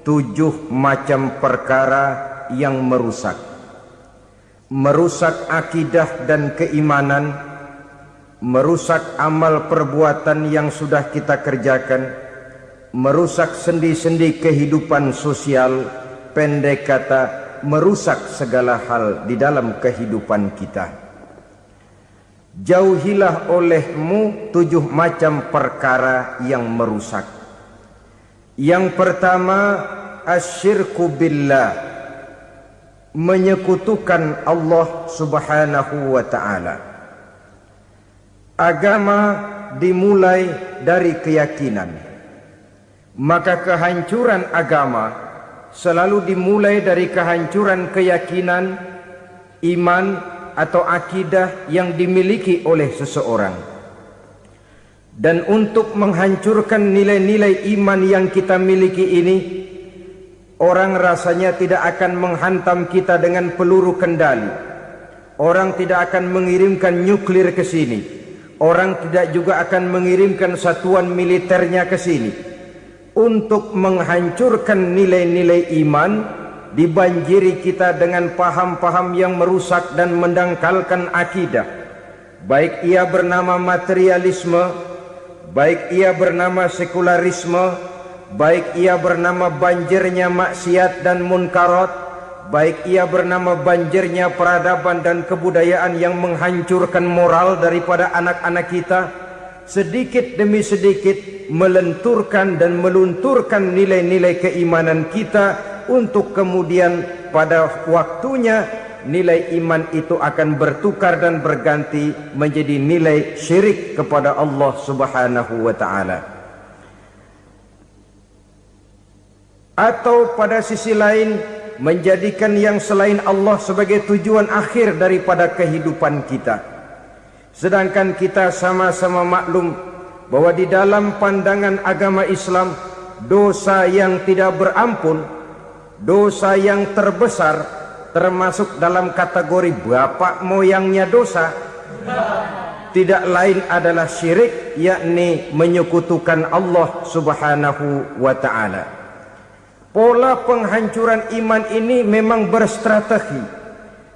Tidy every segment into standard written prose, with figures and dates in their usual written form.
7 macam perkara yang merusak akidah dan keimanan, merusak amal perbuatan yang sudah kita kerjakan, merusak sendi-sendi kehidupan sosial, pendek kata merusak segala hal di dalam kehidupan kita. Jauhilah olehmu 7 macam perkara yang merusak. Yang pertama, asyirku billah, menyekutukan Allah subhanahu wa ta'ala. Agama dimulai dari keyakinan, maka kehancuran agama selalu dimulai dari kehancuran keyakinan, iman atau akidah yang dimiliki oleh seseorang. Dan untuk menghancurkan nilai-nilai iman yang kita miliki ini, orang rasanya tidak akan menghantam kita dengan peluru kendali. Orang tidak akan mengirimkan nuklir ke sini. Orang tidak juga akan mengirimkan satuan militernya ke sini. Untuk menghancurkan nilai-nilai iman, dibanjiri kita dengan paham-paham yang merusak dan mendangkalkan akidah. Baik ia bernama materialisme, baik ia bernama sekularisme, baik ia bernama banjirnya maksiat dan munkarat, baik ia bernama banjirnya peradaban dan kebudayaan yang menghancurkan moral daripada anak-anak kita, sedikit demi sedikit melenturkan dan melunturkan nilai-nilai keimanan kita, untuk kemudian pada waktunya nilai iman itu akan bertukar dan berganti menjadi nilai syirik kepada Allah subhanahu wa ta'ala. Atau pada sisi lain, menjadikan yang selain Allah sebagai tujuan akhir daripada kehidupan kita. Sedangkan kita sama-sama maklum bahwa di dalam pandangan agama Islam, dosa yang tidak berampun, dosa yang terbesar, termasuk dalam kategori bapak moyangnya dosa, tidak lain adalah syirik, yakni menyekutukan Allah subhanahu wa ta'ala. Pola penghancuran iman ini memang berstrategi.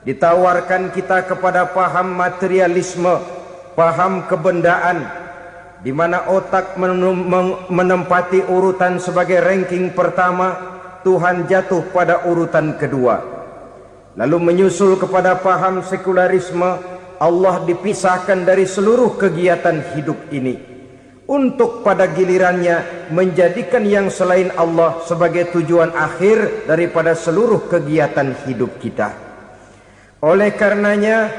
Ditawarkan kita kepada paham materialisme, paham kebendaan, di mana otak menempati urutan sebagai ranking pertama, Tuhan jatuh pada urutan kedua. Lalu menyusul kepada paham sekularisme, Allah dipisahkan dari seluruh kegiatan hidup ini, untuk pada gilirannya menjadikan yang selain Allah sebagai tujuan akhir daripada seluruh kegiatan hidup kita. Oleh karenanya,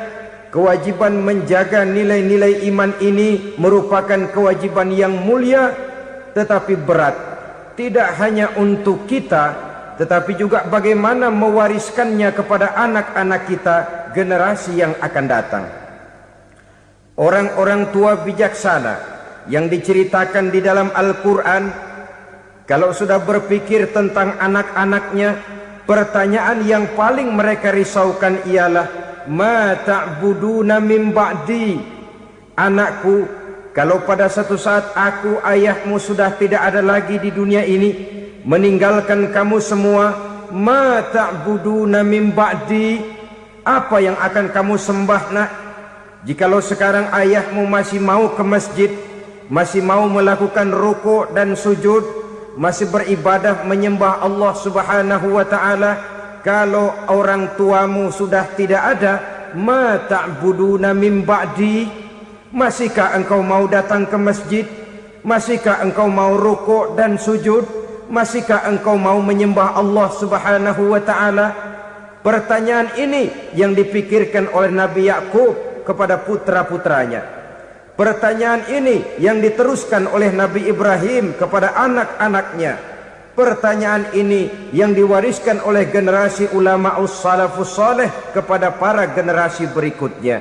kewajiban menjaga nilai-nilai iman ini merupakan kewajiban yang mulia tetapi berat. Tidak hanya untuk kita, tetapi juga bagaimana mewariskannya kepada anak-anak kita, generasi yang akan datang. Orang-orang tua bijaksana yang diceritakan di dalam Al-Quran, kalau sudah berpikir tentang anak-anaknya, pertanyaan yang paling mereka risaukan ialah, ma ta'buduna min ba'di. Anakku, kalau pada satu saat aku, ayahmu sudah tidak ada lagi di dunia ini, meninggalkan kamu semua, ma ta'buduna min ba'di, apa yang akan kamu sembah nak? Jikalau sekarang ayahmu masih mau ke masjid, masih mau melakukan rukuk dan sujud, masih beribadah menyembah Allah subhanahu wa ta'ala, kalau orang tuamu sudah tidak ada, ma ta'buduna min ba'di, masihkah engkau mau datang ke masjid? Masihkah engkau mau rukuk dan sujud? Masihkah engkau mau menyembah Allah subhanahu wa ta'ala? Pertanyaan ini yang dipikirkan oleh Nabi Yakub kepada putra-putranya. Pertanyaan ini yang diteruskan oleh Nabi Ibrahim kepada anak-anaknya. Pertanyaan ini yang diwariskan oleh generasi ulama'us salafus saleh kepada para generasi berikutnya.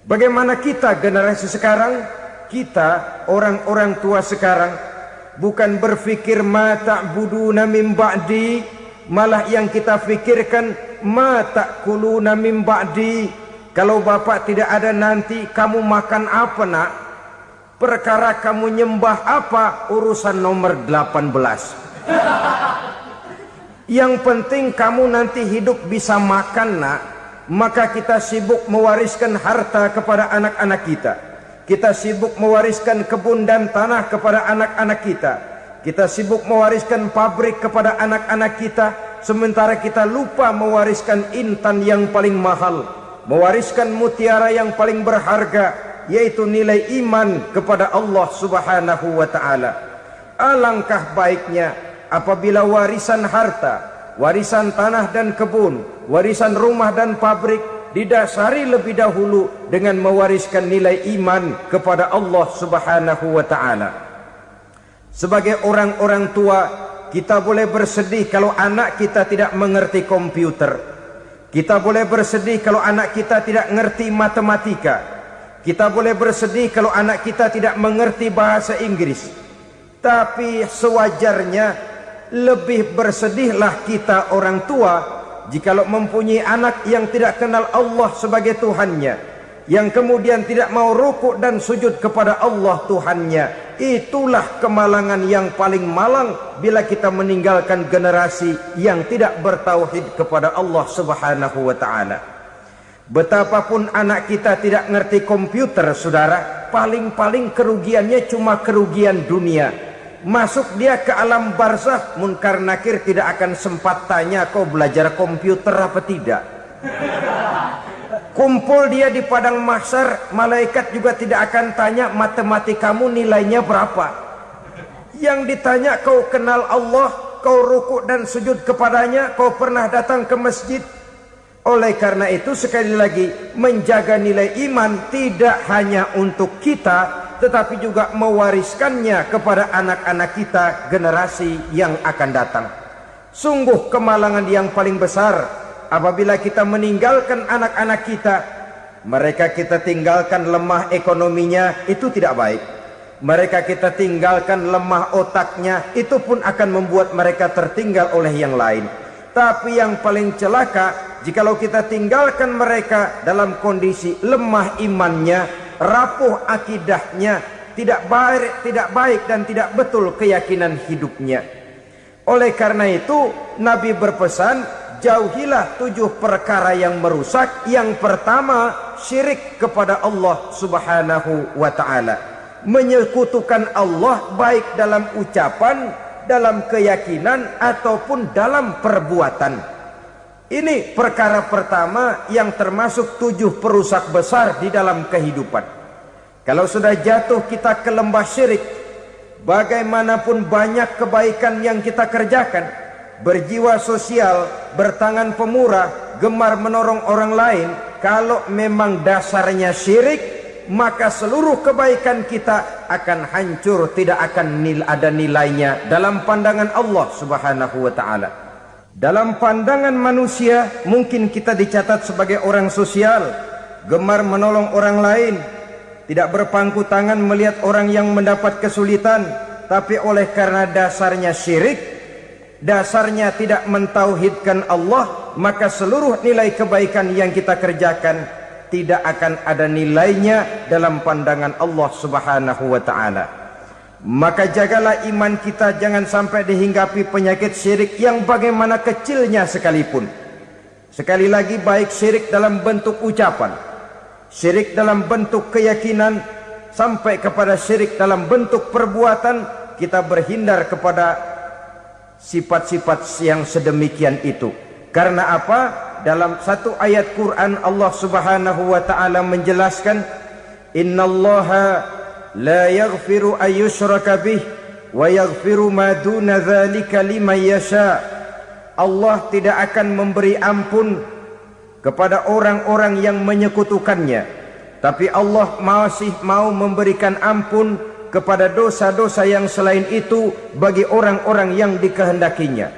Bagaimana kita generasi sekarang? Kita orang-orang tua sekarang bukan berfikir ma ta'buduna min ba'di, malah yang kita fikirkan ma ta'kuluna min ba'di. Kalau bapak tidak ada nanti kamu makan apa nak? Perkara kamu nyembah apa urusan nomor 18. Yang penting kamu nanti hidup bisa makan, nak. Maka kita sibuk mewariskan harta kepada anak-anak kita. Kita sibuk mewariskan kebun dan tanah kepada anak-anak kita. Kita sibuk mewariskan pabrik kepada anak-anak kita, sementara kita lupa mewariskan intan yang paling mahal, mewariskan mutiara yang paling berharga, yaitu nilai iman kepada Allah Subhanahu wa ta'ala. Alangkah baiknya apabila warisan harta, warisan tanah dan kebun, warisan rumah dan pabrik didasari lebih dahulu dengan mewariskan nilai iman kepada Allah Subhanahu wa ta'ala. Sebagai orang-orang tua, kita boleh bersedih kalau anak kita tidak mengerti komputer. Kita boleh bersedih kalau anak kita tidak mengerti matematika. Kita boleh bersedih kalau anak kita tidak mengerti bahasa Inggris. Tapi sewajarnya lebih bersedihlah kita orang tua jikalau mempunyai anak yang tidak kenal Allah sebagai Tuhannya, yang kemudian tidak mau rukuk dan sujud kepada Allah Tuhannya. Itulah kemalangan yang paling malang bila kita meninggalkan generasi yang tidak bertauhid kepada Allah Subhanahu wa ta'ala. Betapapun anak kita tidak ngerti komputer, saudara, paling-paling kerugiannya cuma kerugian dunia. Masuk dia ke alam barzakh, munkar nakir tidak akan sempat tanya kau belajar komputer apa tidak. Kumpul dia di padang mahsyar, malaikat juga tidak akan tanya matematikamu nilainya berapa. Yang ditanya kau kenal Allah, kau rukuk dan sujud kepadanya, kau pernah datang ke masjid. Oleh karena itu sekali lagi, menjaga nilai iman tidak hanya untuk kita, tetapi juga mewariskannya kepada anak-anak kita, generasi yang akan datang. Sungguh kemalangan yang paling besar apabila kita meninggalkan anak-anak kita. Mereka kita tinggalkan lemah ekonominya, itu tidak baik. Mereka kita tinggalkan lemah otaknya, itu pun akan membuat mereka tertinggal oleh yang lain. Tapi yang paling celaka, jikalau kita tinggalkan mereka dalam kondisi lemah imannya, rapuh akidahnya, tidak baik dan tidak betul keyakinan hidupnya. Oleh karena itu Nabi berpesan, jauhilah 7 perkara yang merusak. Yang pertama, syirik kepada Allah Subhanahu wa ta'ala. Menyekutukan Allah baik dalam ucapan, dalam keyakinan ataupun dalam perbuatan. Ini perkara pertama yang termasuk 7 perusak besar di dalam kehidupan. Kalau sudah jatuh kita ke lembah syirik, bagaimanapun banyak kebaikan yang kita kerjakan, berjiwa sosial, bertangan pemurah, gemar menolong orang lain, kalau memang dasarnya syirik, maka seluruh kebaikan kita akan hancur, tidak akan ada nilainya dalam pandangan Allah Subhanahu wa ta'ala. Dalam pandangan manusia mungkin kita dicatat sebagai orang sosial, gemar menolong orang lain, tidak berpangku tangan melihat orang yang mendapat kesulitan. Tapi oleh karena dasarnya syirik, dasarnya tidak mentauhidkan Allah, maka seluruh nilai kebaikan yang kita kerjakan tidak akan ada nilainya dalam pandangan Allah Subhanahu wa ta'ala. Maka jagalah iman kita, jangan sampai dihinggapi penyakit syirik yang bagaimana kecilnya sekalipun. Sekali lagi, baik syirik dalam bentuk ucapan, syirik dalam bentuk keyakinan, sampai kepada syirik dalam bentuk perbuatan, kita berhindar kepada sifat-sifat yang sedemikian itu. Karena apa? Dalam satu ayat Quran Allah Subhanahu wa ta'ala menjelaskan, innallaha la yaghfiru ayyushraka bih wa yaghfiru ma duna dzalika liman yasha. Allah tidak akan memberi ampun kepada orang-orang yang menyekutukannya, tapi Allah masih mau memberikan ampun kepada dosa-dosa yang selain itu bagi orang-orang yang dikehendakinya.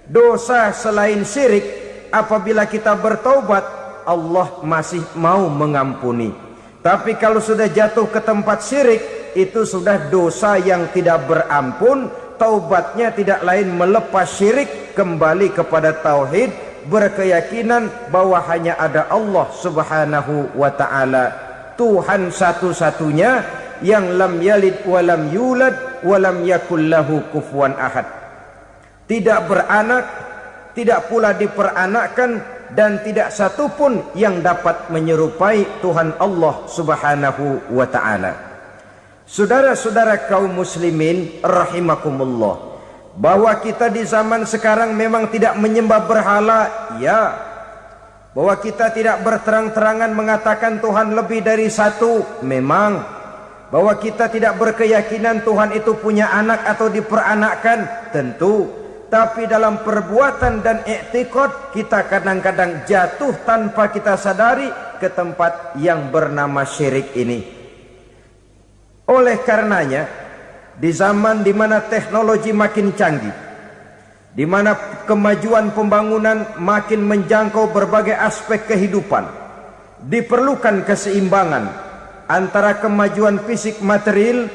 Dosa selain syirik, apabila kita bertaubat, Allah masih mau mengampuni. Tapi kalau sudah jatuh ke tempat syirik, itu sudah dosa yang tidak berampun. Taubatnya tidak lain melepas syirik, kembali kepada tauhid, berkeyakinan bahwa hanya ada Allah Subhanahu wa ta'ala, Tuhan satu-satunya, yang lam yalid walam yulad walam yakul lahu kufuwan ahad. tidak beranak, tidak pula diperanakkan, dan tidak satupun yang dapat menyerupai Tuhan Allah Subhanahu wa ta'ala. Saudara-saudara kaum muslimin rahimakumullah, bahwa kita di zaman sekarang memang tidak menyembah berhala, ya. Bahwa kita tidak berterang-terangan mengatakan Tuhan lebih dari satu, memang. Bahwa kita tidak berkeyakinan Tuhan itu punya anak atau diperanakkan, tentu. Tapi dalam perbuatan dan i'tiqad kita kadang-kadang jatuh tanpa kita sadari ke tempat yang bernama syirik ini. Oleh karenanya, di zaman di mana teknologi makin canggih, di mana kemajuan pembangunan makin menjangkau berbagai aspek kehidupan, diperlukan keseimbangan antara kemajuan fisik material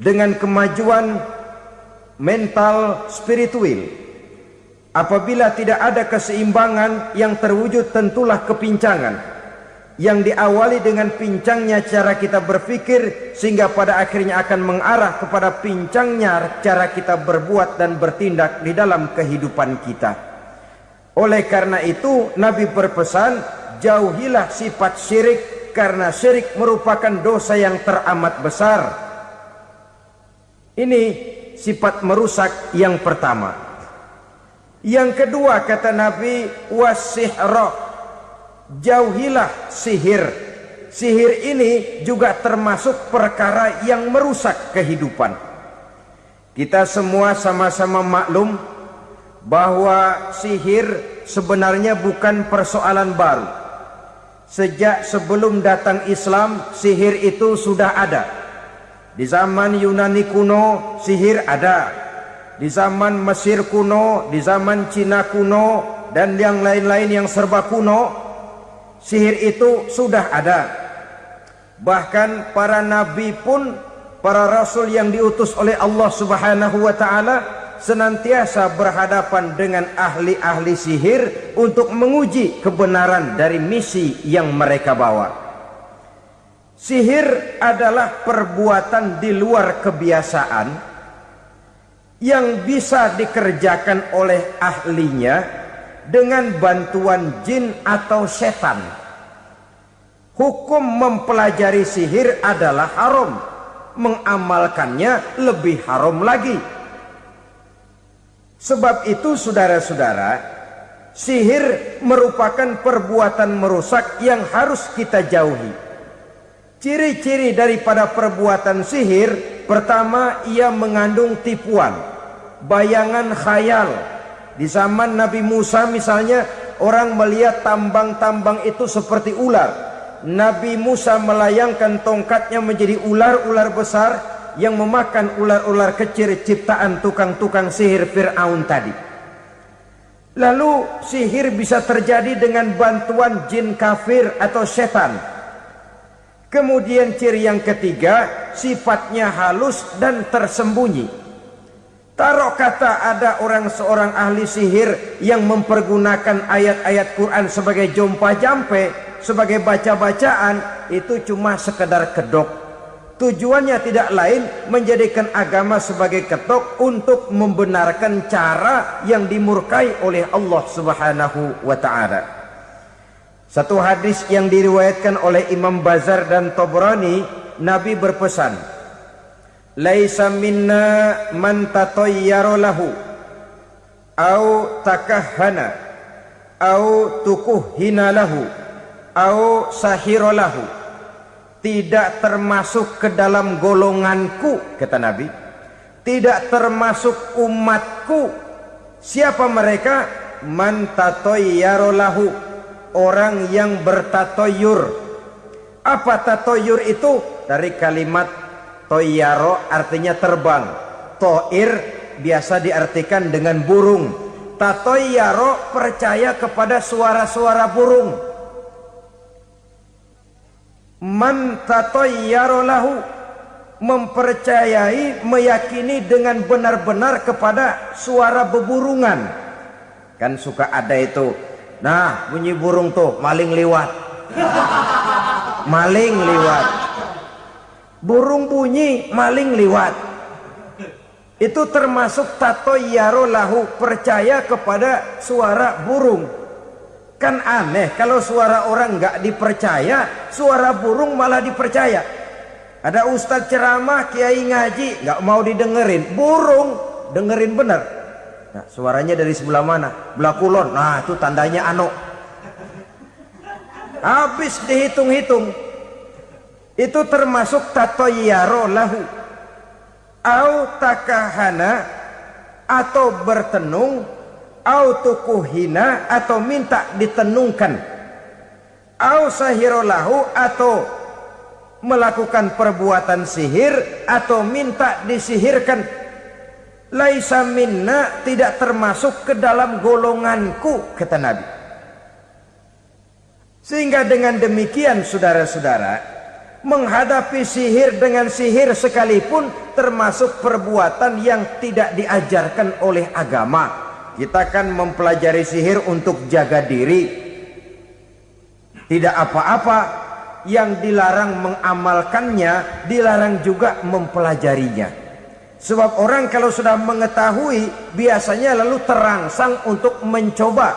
dengan kemajuan mental spiritual. Apabila tidak ada keseimbangan, yang terwujud tentulah kepincangan, yang diawali dengan pincangnya cara kita berpikir, sehingga pada akhirnya akan mengarah kepada pincangnya cara kita berbuat dan bertindak di dalam kehidupan kita. Oleh karena itu Nabi berpesan, jauhilah sifat syirik, karena syirik merupakan dosa yang teramat besar. Ini sifat merusak yang pertama. Yang kedua kata Nabi, wasihra, jauhilah sihir. Sihir ini juga termasuk perkara yang merusak kehidupan. Kita semua sama-sama maklum bahwa sihir sebenarnya bukan persoalan baru. Sejak sebelum datang Islam, sihir itu sudah ada. Di zaman Yunani kuno, sihir ada. Di zaman Mesir kuno, di zaman Cina kuno, dan yang lain-lain yang serba kuno, sihir itu sudah ada. Bahkan para nabi pun, para rasul yang diutus oleh Allah Subhanahu wa ta'ala, senantiasa berhadapan dengan ahli-ahli sihir untuk menguji kebenaran dari misi yang mereka bawa. Sihir adalah perbuatan di luar kebiasaan yang bisa dikerjakan oleh ahlinya dengan bantuan jin atau setan. Hukum mempelajari sihir adalah haram, mengamalkannya lebih haram lagi. Sebab itu saudara-saudara, sihir merupakan perbuatan merusak yang harus kita jauhi. Ciri-ciri daripada perbuatan sihir, pertama, ia mengandung tipuan, bayangan khayal. Di zaman Nabi Musa misalnya, orang melihat tambang-tambang itu seperti ular. Nabi Musa melayangkan tongkatnya menjadi ular-ular besar yang memakan ular-ular kecil ciptaan tukang-tukang sihir Fir'aun tadi. Lalu sihir bisa terjadi dengan bantuan jin kafir atau setan. Kemudian ciri yang ketiga, sifatnya halus dan tersembunyi. Taruh kata ada seorang ahli sihir yang mempergunakan ayat-ayat Quran sebagai jompa-jampe, sebagai baca-bacaan, itu cuma sekedar kedok. Tujuannya tidak lain menjadikan agama sebagai ketok untuk membenarkan cara yang dimurkai oleh Allah Subhanahu wa ta'ala. Satu hadis yang diriwayatkan oleh Imam Bazar dan Tabrani, Nabi berpesan, laisa minna man tatayyara lahu au takahhana au tukuhhina lahu au sahira lahu. Tidak termasuk ke dalam golonganku, kata Nabi. Tidak termasuk umatku. Siapa mereka? Man tatayyara lahu, orang yang bertatoyur. Apa tatoyur itu? Dari kalimat toyaro, artinya terbang. Toir biasa diartikan dengan burung. Tatoyaro percaya kepada suara-suara burung. Man tatayyara lahu, mempercayai, meyakini dengan benar-benar kepada suara beburungan. Kan suka ada itu, nah bunyi burung tuh, maling liwat. Maling liwat. Burung bunyi, maling liwat. Itu termasuk tatoyaro lahu, percaya kepada suara burung. Kan aneh kalau suara orang nggak dipercaya, suara burung malah dipercaya. Ada ustadz ceramah, kiai ngaji, nggak mau didengerin, burung dengerin bener. Nah, suaranya dari sebelah mana? Belah kulon. Nah, itu tandanya ano. Habis dihitung-hitung. Itu termasuk tatoyaro lahu. Au takahana, atau bertenung, au tukuhina, atau minta ditenungkan, au sahirolahu, atau melakukan perbuatan sihir, atau minta disihirkan. Laisa minna, tidak termasuk ke dalam golonganku, kata Nabi. Sehingga dengan demikian saudara-saudara, menghadapi sihir dengan sihir sekalipun termasuk perbuatan yang tidak diajarkan oleh agama. Kita kan mempelajari sihir untuk jaga diri, tidak apa-apa. Yang dilarang mengamalkannya, dilarang juga mempelajarinya. Sebab orang kalau sudah mengetahui, biasanya lalu terangsang untuk mencoba.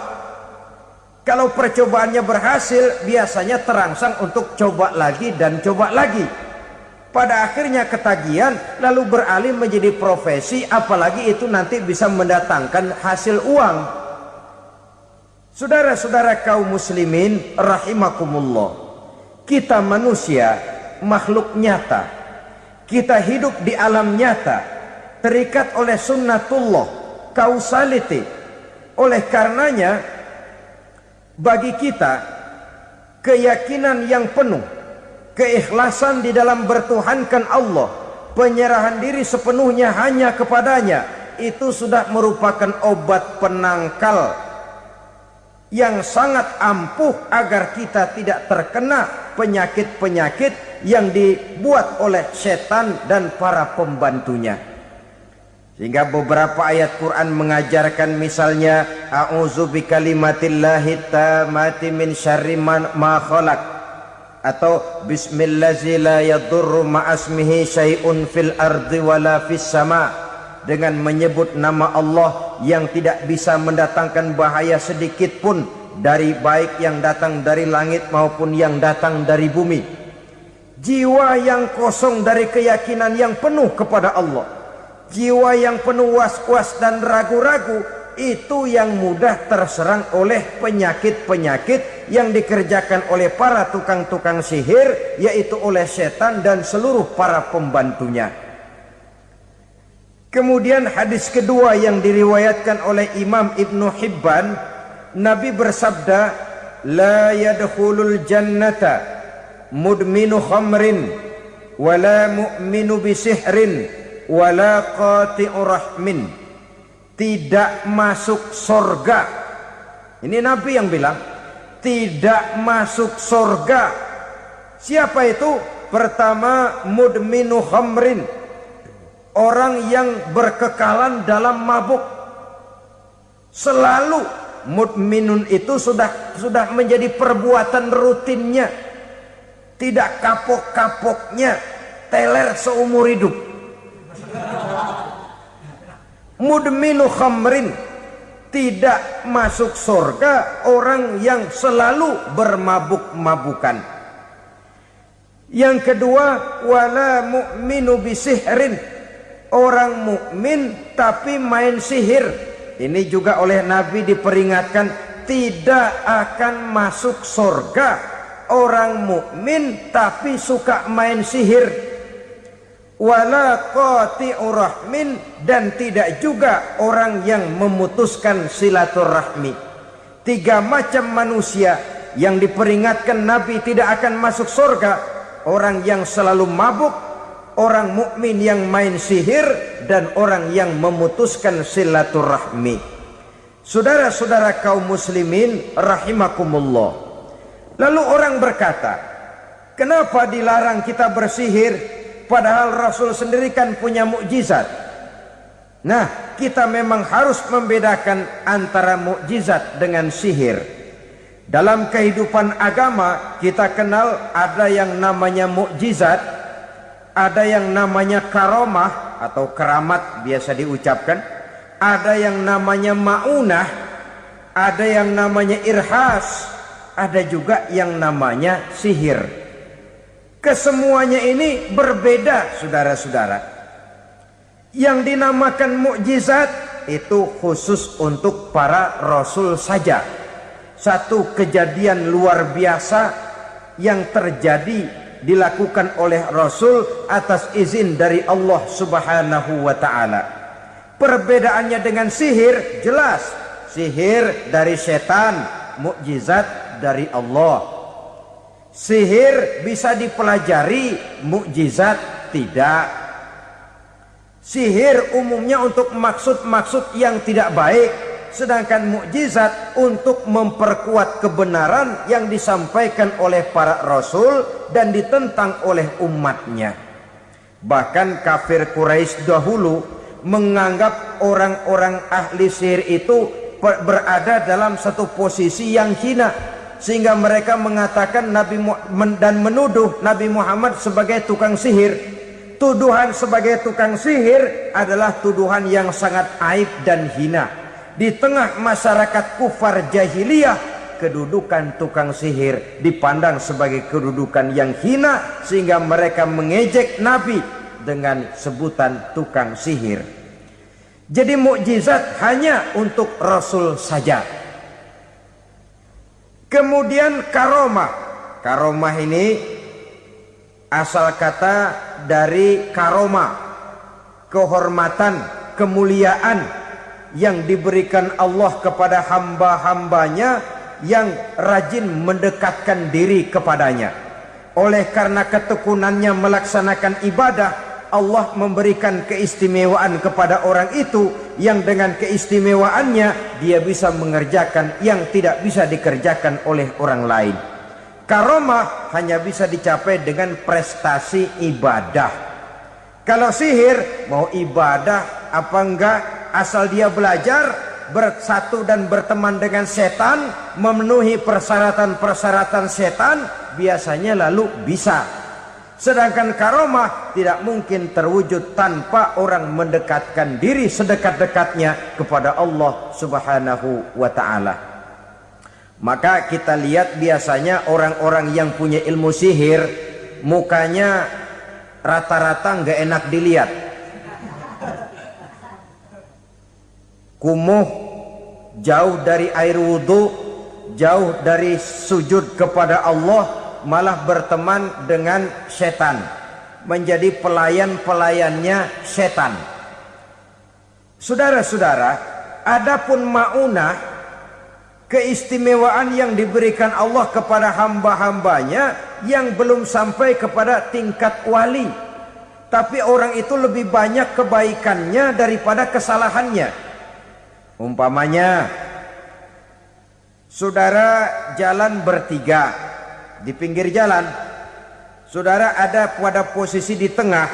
Kalau percobaannya berhasil, biasanya terangsang untuk coba lagi dan coba lagi. Pada akhirnya ketagihan, lalu beralih menjadi profesi, apalagi itu nanti bisa mendatangkan hasil uang. Saudara-saudara kaum muslimin rahimakumullah, kita manusia makhluk nyata. Kita hidup di alam nyata, terikat oleh sunnatullah, causality. Oleh karenanya, bagi kita keyakinan yang penuh, keikhlasan di dalam bertuhankan Allah, penyerahan diri sepenuhnya hanya kepadanya, itu sudah merupakan obat penangkal yang sangat ampuh agar kita tidak terkena penyakit-penyakit yang dibuat oleh setan dan para pembantunya. Sehingga beberapa ayat Quran mengajarkan, misalnya a'udzu bikalimatillahi tammati min syarri ma khalaq, atau bismillazi la yadurru ma'asmihi syai'un fil ardi wala fis sama, dengan menyebut nama Allah yang tidak bisa mendatangkan bahaya sedikit pun, dari baik yang datang dari langit maupun yang datang dari bumi. Jiwa yang kosong dari keyakinan yang penuh kepada Allah, jiwa yang penuh was-was dan ragu-ragu, itu yang mudah terserang oleh penyakit-penyakit yang dikerjakan oleh para tukang-tukang sihir, yaitu oleh setan dan seluruh para pembantunya. Kemudian hadis kedua yang diriwayatkan oleh Imam Ibnu Hibban, Nabi bersabda, la yadkhulul jannata mudminu khamrin wala mu'minu bisihrin wala qati'u rahmin. Tidak masuk sorga. Ini Nabi yang bilang, tidak masuk sorga. Siapa itu? Pertama, mudminu khamrin, orang yang berkekalan dalam mabuk. Selalu mudminun itu sudah menjadi perbuatan rutinnya, tidak kapok-kapoknya, teler seumur hidup. Mudminu khamrin, tidak masuk surga orang yang selalu bermabuk-mabukan. Yang kedua, wala mu'minu bisihrin, orang mukmin tapi main sihir. Ini juga oleh Nabi diperingatkan, tidak akan masuk surga orang mukmin tapi suka main sihir. Wala qati'u rahmin, dan tidak juga orang yang memutuskan silaturahmi. Tiga macam manusia yang diperingatkan Nabi tidak akan masuk surga: orang yang selalu mabuk, orang mukmin yang main sihir, dan orang yang memutuskan silaturahmi. Saudara-saudara kaum muslimin rahimakumullah. Lalu orang berkata, kenapa dilarang kita bersihir? Padahal Rasul sendiri kan punya mukjizat. Nah, kita memang harus membedakan antara mukjizat dengan sihir. Dalam kehidupan agama kita kenal ada yang namanya mukjizat, Ada yang namanya karomah atau keramat biasa diucapkan. Ada yang namanya maunah. Ada yang namanya irhas. Ada juga yang namanya sihir. Kesemuanya ini berbeda, saudara-saudara. Yang dinamakan mukjizat itu khusus untuk para rasul saja. Satu kejadian luar biasa yang terjadi dilakukan oleh Rasul atas izin dari Allah Subhanahu wa ta'ala. Perbedaannya dengan sihir jelas. Sihir dari setan, mukjizat dari Allah. Sihir bisa dipelajari, mukjizat tidak. Sihir umumnya untuk maksud-maksud yang tidak baik, sedangkan mukjizat untuk memperkuat kebenaran yang disampaikan oleh para rasul dan ditentang oleh umatnya. Bahkan kafir Quraisy dahulu menganggap orang-orang ahli sihir itu berada dalam satu posisi yang hina, sehingga mereka mengatakan dan menuduh Nabi Muhammad sebagai tukang sihir. Tuduhan sebagai tukang sihir adalah tuduhan yang sangat aib dan hina. Di tengah masyarakat kufar jahiliyah, kedudukan tukang sihir dipandang sebagai kedudukan yang hina, sehingga mereka mengejek Nabi dengan sebutan tukang sihir. Jadi mukjizat hanya untuk Rasul saja. Kemudian karomah. Karomah ini asal kata dari karoma, kehormatan, kemuliaan yang diberikan Allah kepada hamba-hambanya yang rajin mendekatkan diri kepadanya. Oleh karena ketekunannya melaksanakan ibadah, Allah memberikan keistimewaan kepada orang itu, yang dengan keistimewaannya dia bisa mengerjakan yang tidak bisa dikerjakan oleh orang lain. Karomah hanya bisa dicapai dengan prestasi ibadah. Kalau sihir mau ibadah apa enggak, asal dia belajar, bersatu dan berteman dengan setan, memenuhi persyaratan-persyaratan setan, biasanya lalu bisa. Sedangkan karomah tidak mungkin terwujud tanpa orang mendekatkan diri sedekat-dekatnya kepada Allah Subhanahu wa ta'ala. Maka kita lihat biasanya orang-orang yang punya ilmu sihir, mukanya rata-rata nggak enak dilihat. Kumuh, jauh dari air wudhu, jauh dari sujud kepada Allah, malah berteman dengan setan, menjadi pelayan-pelayannya setan. Saudara-saudara, adapun maunah, keistimewaan yang diberikan Allah kepada hamba-hambanya yang belum sampai kepada tingkat wali, tapi orang itu lebih banyak kebaikannya daripada kesalahannya. Umpamanya, saudara jalan bertiga di pinggir jalan, saudara ada pada posisi di tengah,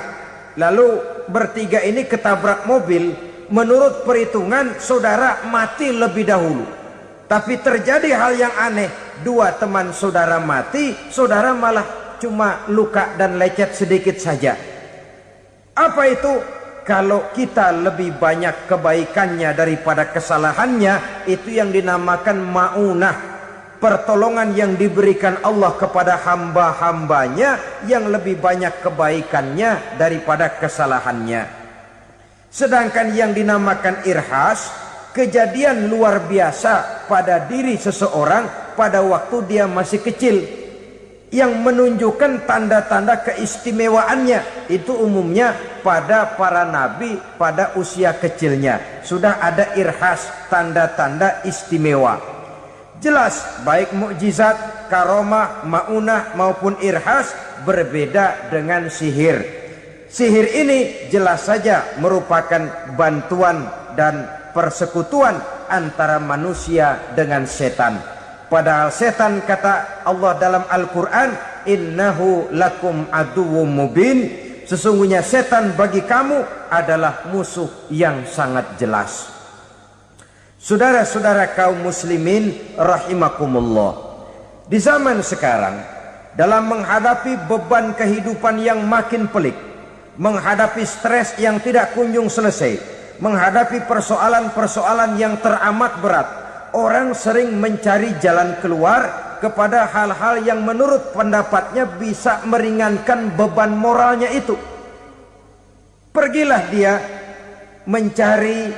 lalu bertiga ini ketabrak mobil. Menurut perhitungan saudara mati lebih dahulu, tapi terjadi hal yang aneh, dua teman saudara mati, saudara malah cuma luka dan lecet sedikit saja. Apa itu? Kalau kita lebih banyak kebaikannya daripada kesalahannya, itu yang dinamakan maunah, pertolongan yang diberikan Allah kepada hamba-hambanya yang lebih banyak kebaikannya daripada kesalahannya. Sedangkan yang dinamakan irhas, kejadian luar biasa pada diri seseorang pada waktu dia masih kecil, yang menunjukkan tanda-tanda keistimewaannya. Itu umumnya pada para nabi pada usia kecilnya sudah ada irhas, tanda-tanda istimewa. Jelas baik mukjizat, karomah, maunah maupun irhas berbeda dengan sihir. Sihir ini jelas saja merupakan bantuan dan persekutuan antara manusia dengan setan. Padahal setan, kata Allah dalam Al-Quran, innahu lakum aduwwum mubin, sesungguhnya setan bagi kamu adalah musuh yang sangat jelas. Saudara-saudara kaum muslimin rahimakumullah, di zaman sekarang dalam menghadapi beban kehidupan yang makin pelik, menghadapi stres yang tidak kunjung selesai, menghadapi persoalan-persoalan yang teramat berat, orang sering mencari jalan keluar kepada hal-hal yang menurut pendapatnya bisa meringankan beban moralnya itu. Pergilah dia mencari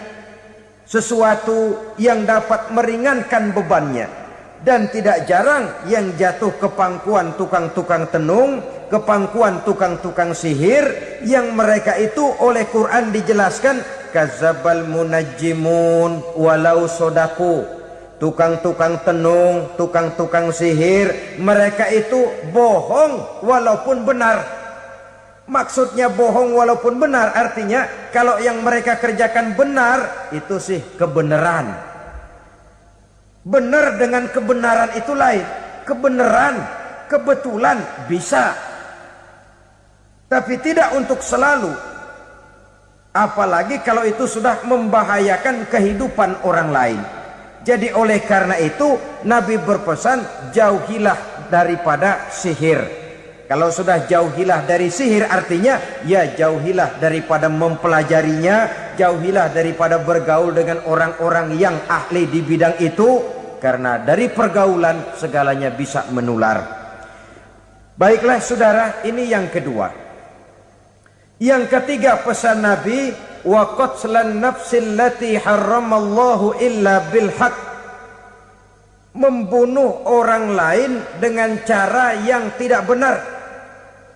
sesuatu yang dapat meringankan bebannya. Dan tidak jarang yang jatuh ke pangkuan tukang-tukang tenung, ke pangkuan tukang-tukang sihir, yang mereka itu oleh Quran dijelaskan kadzabal munajjimun walau sodaku. Tukang-tukang tenung, tukang-tukang sihir, mereka itu bohong walaupun benar. Maksudnya bohong walaupun benar artinya kalau yang mereka kerjakan benar itu sih kebenaran. Benar dengan kebenaran itu lain. Kebenaran, kebetulan bisa, tapi tidak untuk selalu. Apalagi kalau itu sudah membahayakan kehidupan orang lain. Jadi oleh karena itu Nabi berpesan jauhilah daripada sihir. Kalau sudah jauhilah dari sihir artinya ya jauhilah daripada mempelajarinya, jauhilah daripada bergaul dengan orang-orang yang ahli di bidang itu, karena dari pergaulan segalanya bisa menular. Baiklah saudara, ini yang kedua. Yang ketiga pesan Nabi, wa qatlan nafsil lati harramallahu illa bil haq. Membunuh orang lain dengan cara yang tidak benar.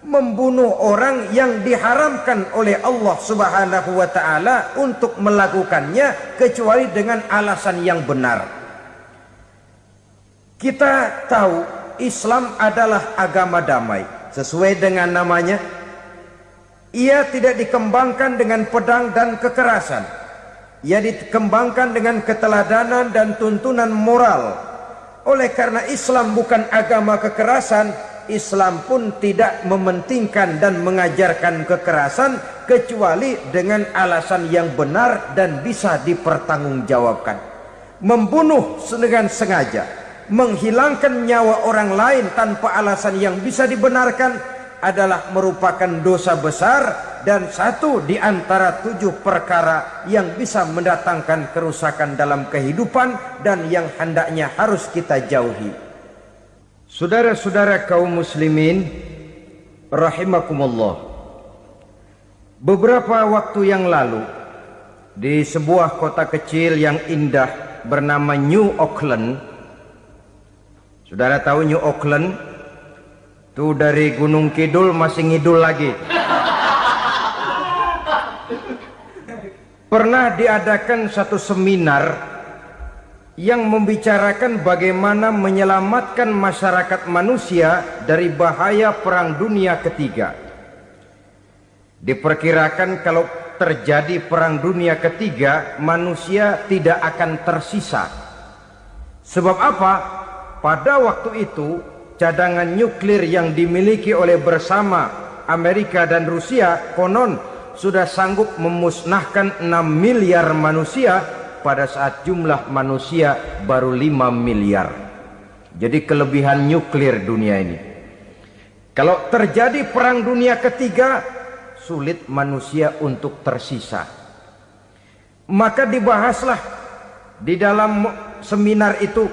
Membunuh orang yang diharamkan oleh Allah Subhanahu wa taala untuk melakukannya kecuali dengan alasan yang benar. Kita tahu Islam adalah agama damai. Sesuai dengan namanya, ia tidak dikembangkan dengan pedang dan kekerasan. Ia dikembangkan dengan keteladanan dan tuntunan moral. Oleh karena Islam bukan agama kekerasan, Islam pun tidak mementingkan dan mengajarkan kekerasan kecuali dengan alasan yang benar dan bisa dipertanggungjawabkan. Membunuh dengan sengaja, menghilangkan nyawa orang lain tanpa alasan yang bisa dibenarkan adalah merupakan dosa besar dan satu di antara 7 perkara yang bisa mendatangkan kerusakan dalam kehidupan dan yang hendaknya harus kita jauhi. Saudara-saudara kaum muslimin rahimakumullah, beberapa waktu yang lalu di sebuah kota kecil yang indah bernama New Auckland. Saudara tahu New Auckland? Itu dari Gunung Kidul masih ngidul lagi. Pernah diadakan satu seminar yang membicarakan bagaimana menyelamatkan masyarakat manusia dari bahaya Perang Dunia Ketiga. Diperkirakan kalau terjadi Perang Dunia Ketiga, manusia tidak akan tersisa. Sebab apa? Pada waktu itu cadangan nuklir yang dimiliki oleh bersama Amerika dan Rusia konon sudah sanggup memusnahkan 6 miliar manusia pada saat jumlah manusia baru 5 miliar. Jadi kelebihan nuklir dunia ini. Kalau terjadi Perang Dunia Ketiga, sulit manusia untuk tersisa. Maka dibahaslah di dalam seminar itu,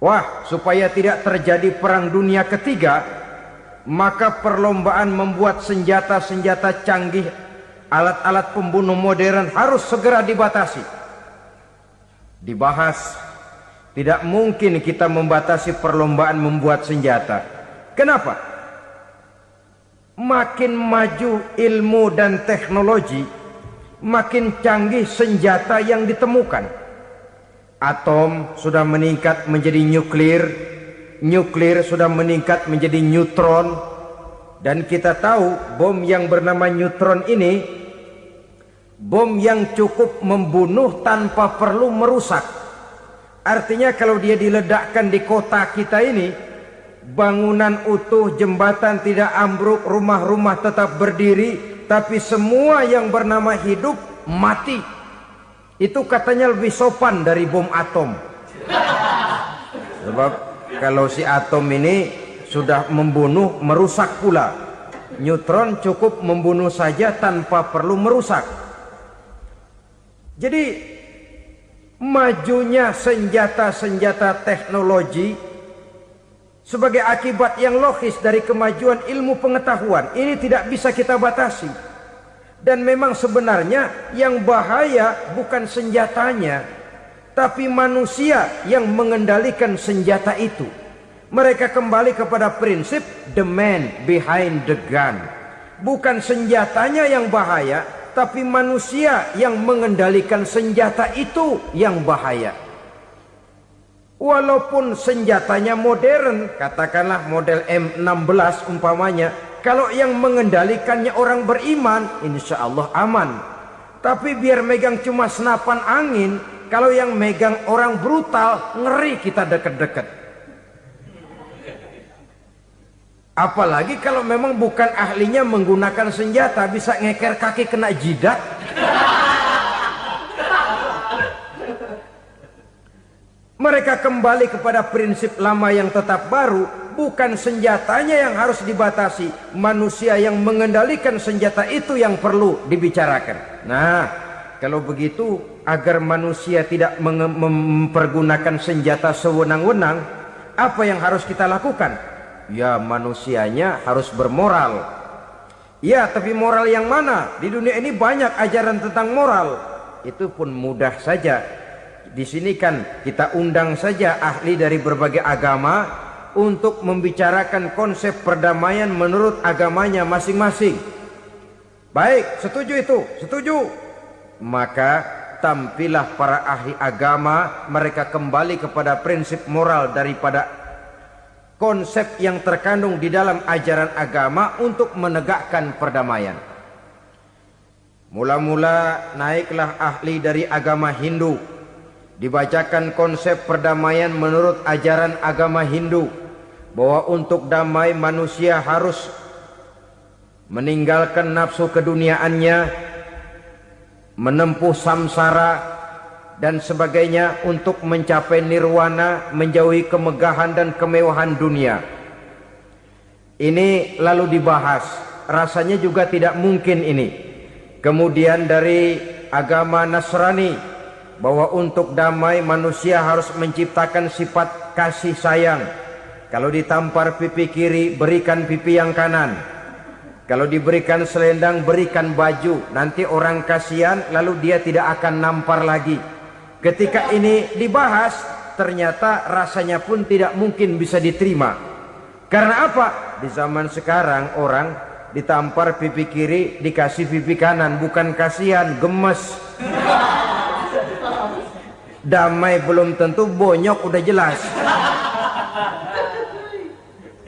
wah, supaya tidak terjadi Perang Dunia Ketiga, maka perlombaan membuat senjata-senjata canggih, alat-alat pembunuh modern harus segera dibatasi. Dibahas, tidak mungkin kita membatasi perlombaan membuat senjata. Kenapa? Makin maju ilmu dan teknologi, makin canggih senjata yang ditemukan. Atom sudah meningkat menjadi nuklir, nuklir sudah meningkat menjadi neutron, dan kita tahu bom yang bernama neutron ini bom yang cukup membunuh tanpa perlu merusak. Artinya kalau dia diledakkan di kota kita ini, bangunan utuh, jembatan tidak ambruk, rumah-rumah tetap berdiri, tapi semua yang bernama hidup mati. Itu katanya lebih sopan dari bom atom. Sebab kalau si atom ini sudah membunuh, merusak pula. Neutron cukup membunuh saja tanpa perlu merusak. Jadi majunya senjata-senjata teknologi sebagai akibat yang logis dari kemajuan ilmu pengetahuan ini tidak bisa kita batasi. Dan memang sebenarnya yang bahaya bukan senjatanya, tapi manusia yang mengendalikan senjata itu. Mereka kembali kepada prinsip the man behind the gun. Bukan senjatanya yang bahaya, tapi manusia yang mengendalikan senjata itu yang bahaya. Walaupun senjatanya modern, katakanlah model M16 umpamanya, kalau yang mengendalikannya orang beriman, insya Allah aman. Tapi biar megang cuma senapan angin, kalau yang megang orang brutal, ngeri kita deket-deket. Apalagi kalau memang bukan ahlinya menggunakan senjata, bisa ngeker kaki kena jidat. Mereka kembali kepada prinsip lama yang tetap baru. Bukan senjatanya yang harus dibatasi, manusia yang mengendalikan senjata itu yang perlu dibicarakan. Nah, kalau begitu, agar manusia tidak mempergunakan senjata sewenang-wenang, apa yang harus kita lakukan? Ya, manusianya harus bermoral. Ya, tapi moral yang mana? Di dunia ini banyak ajaran tentang moral. Itu pun mudah saja. Di sini kan kita undang saja ahli dari berbagai agama untuk membicarakan konsep perdamaian menurut agamanya masing-masing. Baik, setuju itu, setuju. Maka tampillah para ahli agama, mereka kembali kepada prinsip moral daripada konsep yang terkandung di dalam ajaran agama untuk menegakkan perdamaian. Mula-mula naiklah ahli dari agama Hindu, dibacakan konsep perdamaian menurut ajaran agama Hindu, bahwa untuk damai manusia harus meninggalkan nafsu keduniaannya, menempuh samsara dan sebagainya untuk mencapai nirwana, menjauhi kemegahan dan kemewahan dunia. Ini lalu dibahas, rasanya juga tidak mungkin ini. Kemudian dari agama Nasrani, bahwa untuk damai manusia harus menciptakan sifat kasih sayang. Kalau ditampar pipi kiri, berikan pipi yang kanan. Kalau diberikan selendang, berikan baju. Nanti orang kasihan, lalu dia tidak akan nampar lagi. Ketika ini dibahas, ternyata rasanya pun tidak mungkin bisa diterima. Karena apa? Di zaman sekarang orang ditampar pipi kiri, dikasih pipi kanan. Bukan kasihan, gemes. Damai belum tentu, bonyok udah jelas.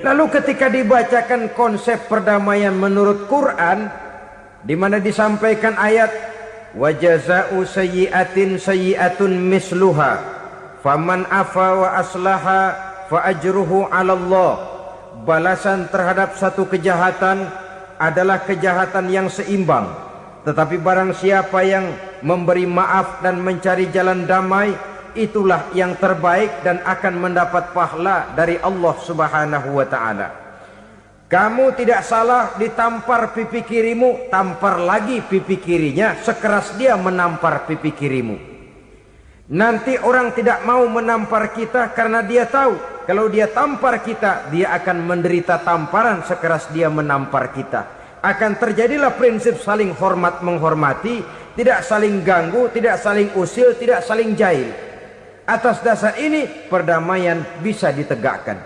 Lalu ketika dibacakan konsep perdamaian menurut Quran, di mana disampaikan ayat wa jazaa'u sayyi'atin sayyi'atun misluha faman afa wa aslaha fa ajruhu 'ala Allah. Balasan terhadap satu kejahatan adalah kejahatan yang seimbang, tetapi barang siapa yang memberi maaf dan mencari jalan damai, itulah yang terbaik dan akan mendapat pahala dari Allah Subhanahu wa ta'ala. Kamu tidak salah ditampar pipi kirimu, tampar lagi pipi kirinya sekeras dia menampar pipi kirimu. Nanti orang tidak mau menampar kita karena dia tahu kalau dia tampar kita, dia akan menderita tamparan sekeras dia menampar kita. Akan terjadilah prinsip saling hormat menghormati, tidak saling ganggu, tidak saling usil, tidak saling jahil. Atas dasar ini perdamaian bisa ditegakkan.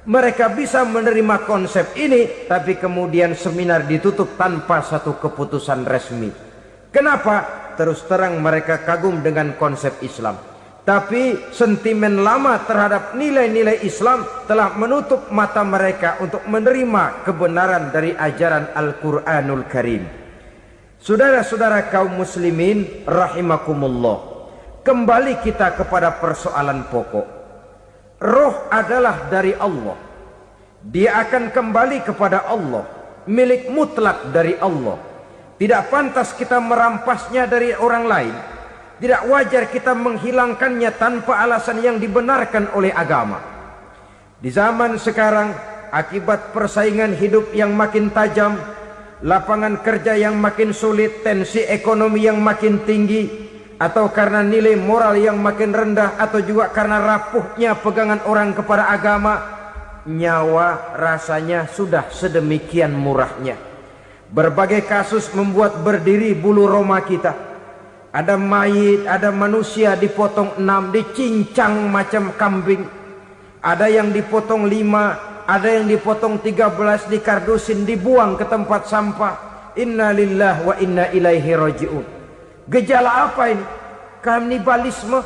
Mereka bisa menerima konsep ini, tapi kemudian seminar ditutup tanpa satu keputusan resmi. Kenapa? Terus terang mereka kagum dengan konsep Islam, tapi sentimen lama terhadap nilai-nilai Islam telah menutup mata mereka untuk menerima kebenaran dari ajaran Al-Quranul Karim. Saudara-saudara kaum muslimin rahimakumullah, kembali kita kepada persoalan pokok. Roh adalah dari Allah. Dia akan kembali kepada Allah, milik mutlak dari Allah. Tidak pantas kita merampasnya dari orang lain. Tidak wajar kita menghilangkannya tanpa alasan yang dibenarkan oleh agama. Di zaman sekarang akibat persaingan hidup yang makin tajam, lapangan kerja yang makin sulit, tensi ekonomi yang makin tinggi, atau karena nilai moral yang makin rendah, atau juga karena rapuhnya pegangan orang kepada agama, nyawa rasanya sudah sedemikian murahnya. Berbagai kasus membuat berdiri bulu roma kita. Ada mayit, ada manusia dipotong 6, dicincang macam kambing. Ada yang dipotong 5, ada yang dipotong 13, dikardusin, dibuang ke tempat sampah. Inna lillahi wa inna ilaihi raji'un. Gejala apa ini? Kanibalisme.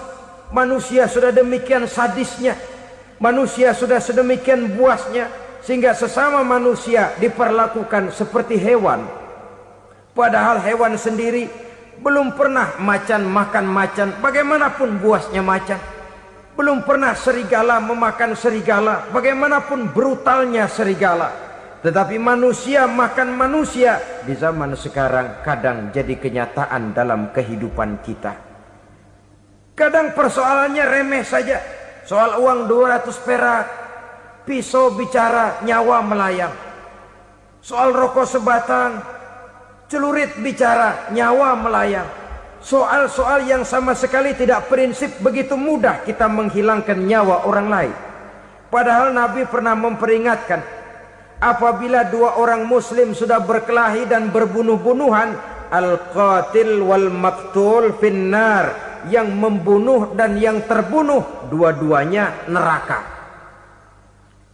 Manusia sudah demikian sadisnya, manusia sudah sedemikian buasnya, sehingga sesama manusia diperlakukan seperti hewan. Padahal hewan sendiri belum pernah macan makan macan, bagaimanapun buasnya macan. Belum pernah serigala memakan serigala, bagaimanapun brutalnya serigala. Tetapi manusia makan manusia di zaman sekarang kadang jadi kenyataan dalam kehidupan kita. Kadang persoalannya remeh saja. Soal uang 200 perak, pisau bicara, nyawa melayang. Soal rokok sebatang, celurit bicara, nyawa melayang. Soal-soal yang sama sekali tidak prinsip, begitu mudah kita menghilangkan nyawa orang lain. Padahal Nabi pernah memperingatkan, apabila dua orang muslim sudah berkelahi dan berbunuh-bunuhan, al-qatil wal maktul finnar, yang membunuh dan yang terbunuh dua-duanya neraka.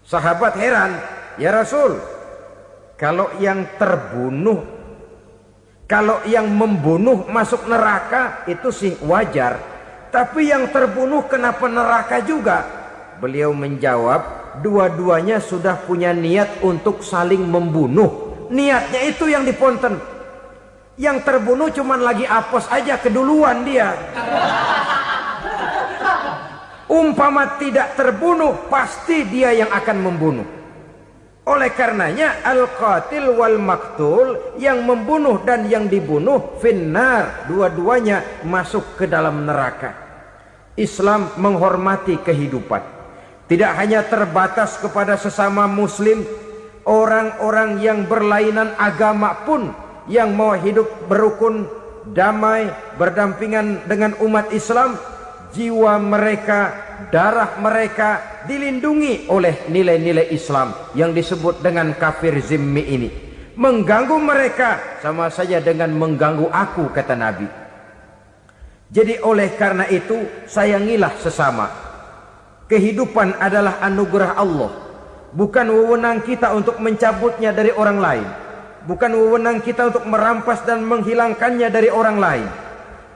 Sahabat heran, ya Rasul, kalau yang terbunuh, kalau yang membunuh masuk neraka itu sih wajar, tapi yang terbunuh kenapa neraka juga? Beliau menjawab, dua-duanya sudah punya niat untuk saling membunuh. Niatnya itu yang diponten. Yang terbunuh cuman lagi apes aja, keduluan dia. Umpama tidak terbunuh, pasti dia yang akan membunuh. Oleh karenanya al-qatil wal maktul, yang membunuh dan yang dibunuh finnar, dua-duanya masuk ke dalam neraka. Islam menghormati kehidupan, tidak hanya terbatas kepada sesama muslim. Orang-orang yang berlainan agama pun yang mau hidup berukun, damai, berdampingan dengan umat Islam, jiwa mereka, darah mereka dilindungi oleh nilai-nilai Islam yang disebut dengan kafir zimmi ini. Mengganggu mereka sama saja dengan mengganggu aku, kata Nabi. Jadi oleh karena itu, sayangilah sesama. Kehidupan adalah anugerah Allah, bukan wewenang kita untuk mencabutnya dari orang lain, bukan wewenang kita untuk merampas dan menghilangkannya dari orang lain.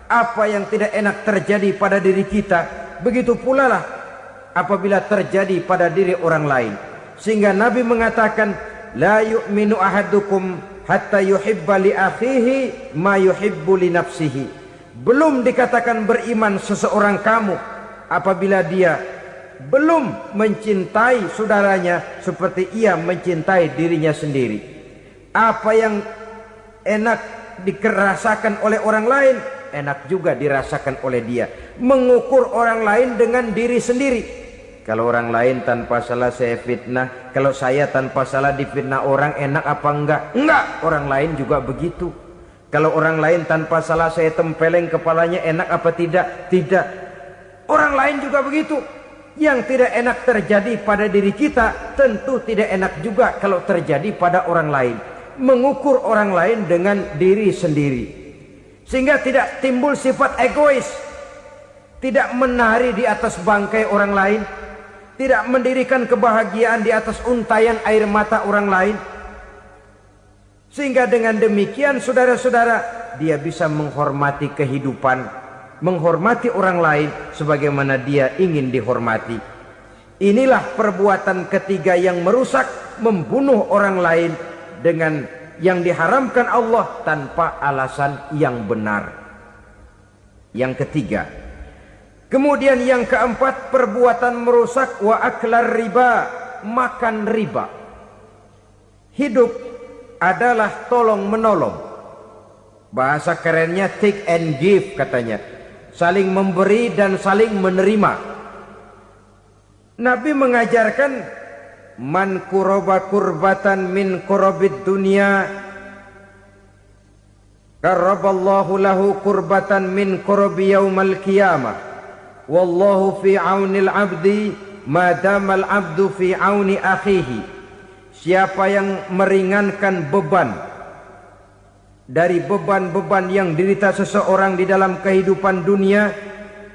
Apa yang tidak enak terjadi pada diri kita, begitu pula lah apabila terjadi pada diri orang lain. Sehingga Nabi mengatakan, la yu'minu ahadukum hatta yuhibba li akhihi ma yuhibbu li nafsihi. Belum dikatakan beriman seseorang kamu apabila dia belum mencintai saudaranya seperti ia mencintai dirinya sendiri. Apa yang enak dirasakan oleh orang lain, enak juga dirasakan oleh dia. Mengukur orang lain dengan diri sendiri. Kalau orang lain tanpa salah saya fitnah, kalau saya tanpa salah difitnah orang, enak apa enggak? Enggak, orang lain juga begitu. Kalau orang lain tanpa salah saya tempeleng kepalanya, enak apa tidak? Tidak. Orang lain juga begitu. Yang tidak enak terjadi pada diri kita, tentu tidak enak juga kalau terjadi pada orang lain. Mengukur orang lain dengan diri sendiri, sehingga tidak timbul sifat egois, tidak menari di atas bangkai orang lain, tidak mendirikan kebahagiaan di atas untayan air mata orang lain. Sehingga dengan demikian saudara-saudara, dia bisa menghormati kehidupan, menghormati orang lain sebagaimana dia ingin dihormati. Inilah perbuatan ketiga yang merusak, membunuh orang lain dengan yang diharamkan Allah tanpa alasan yang benar. Yang ketiga. Kemudian yang keempat, perbuatan merusak wa aklar riba, makan riba. Hidup adalah tolong menolong. Bahasa kerennya take and give katanya. Saling memberi dan saling menerima. Nabi mengajarkan man kuraba kurbatan min kurabid dunya karaballahu lahu kurbatan min kurabi yaumal qiyamah. Wallahu fi aunil abdi madamal abdu fi auni akhihi. Siapa yang meringankan beban dari beban-beban yang dirita seseorang di dalam kehidupan dunia,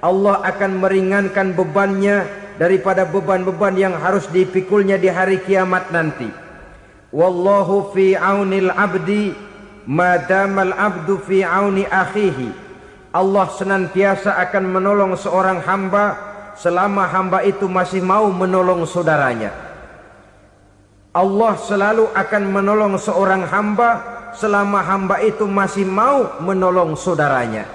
Allah akan meringankan bebannya daripada beban-beban yang harus dipikulnya di hari kiamat nanti. Wallahu fi aunil abdi madamal abdu fi auni akhihi. Allah senantiasa akan menolong seorang hamba selama hamba itu masih mau menolong saudaranya. Allah selalu akan menolong seorang hamba selama hamba itu masih mau menolong saudaranya.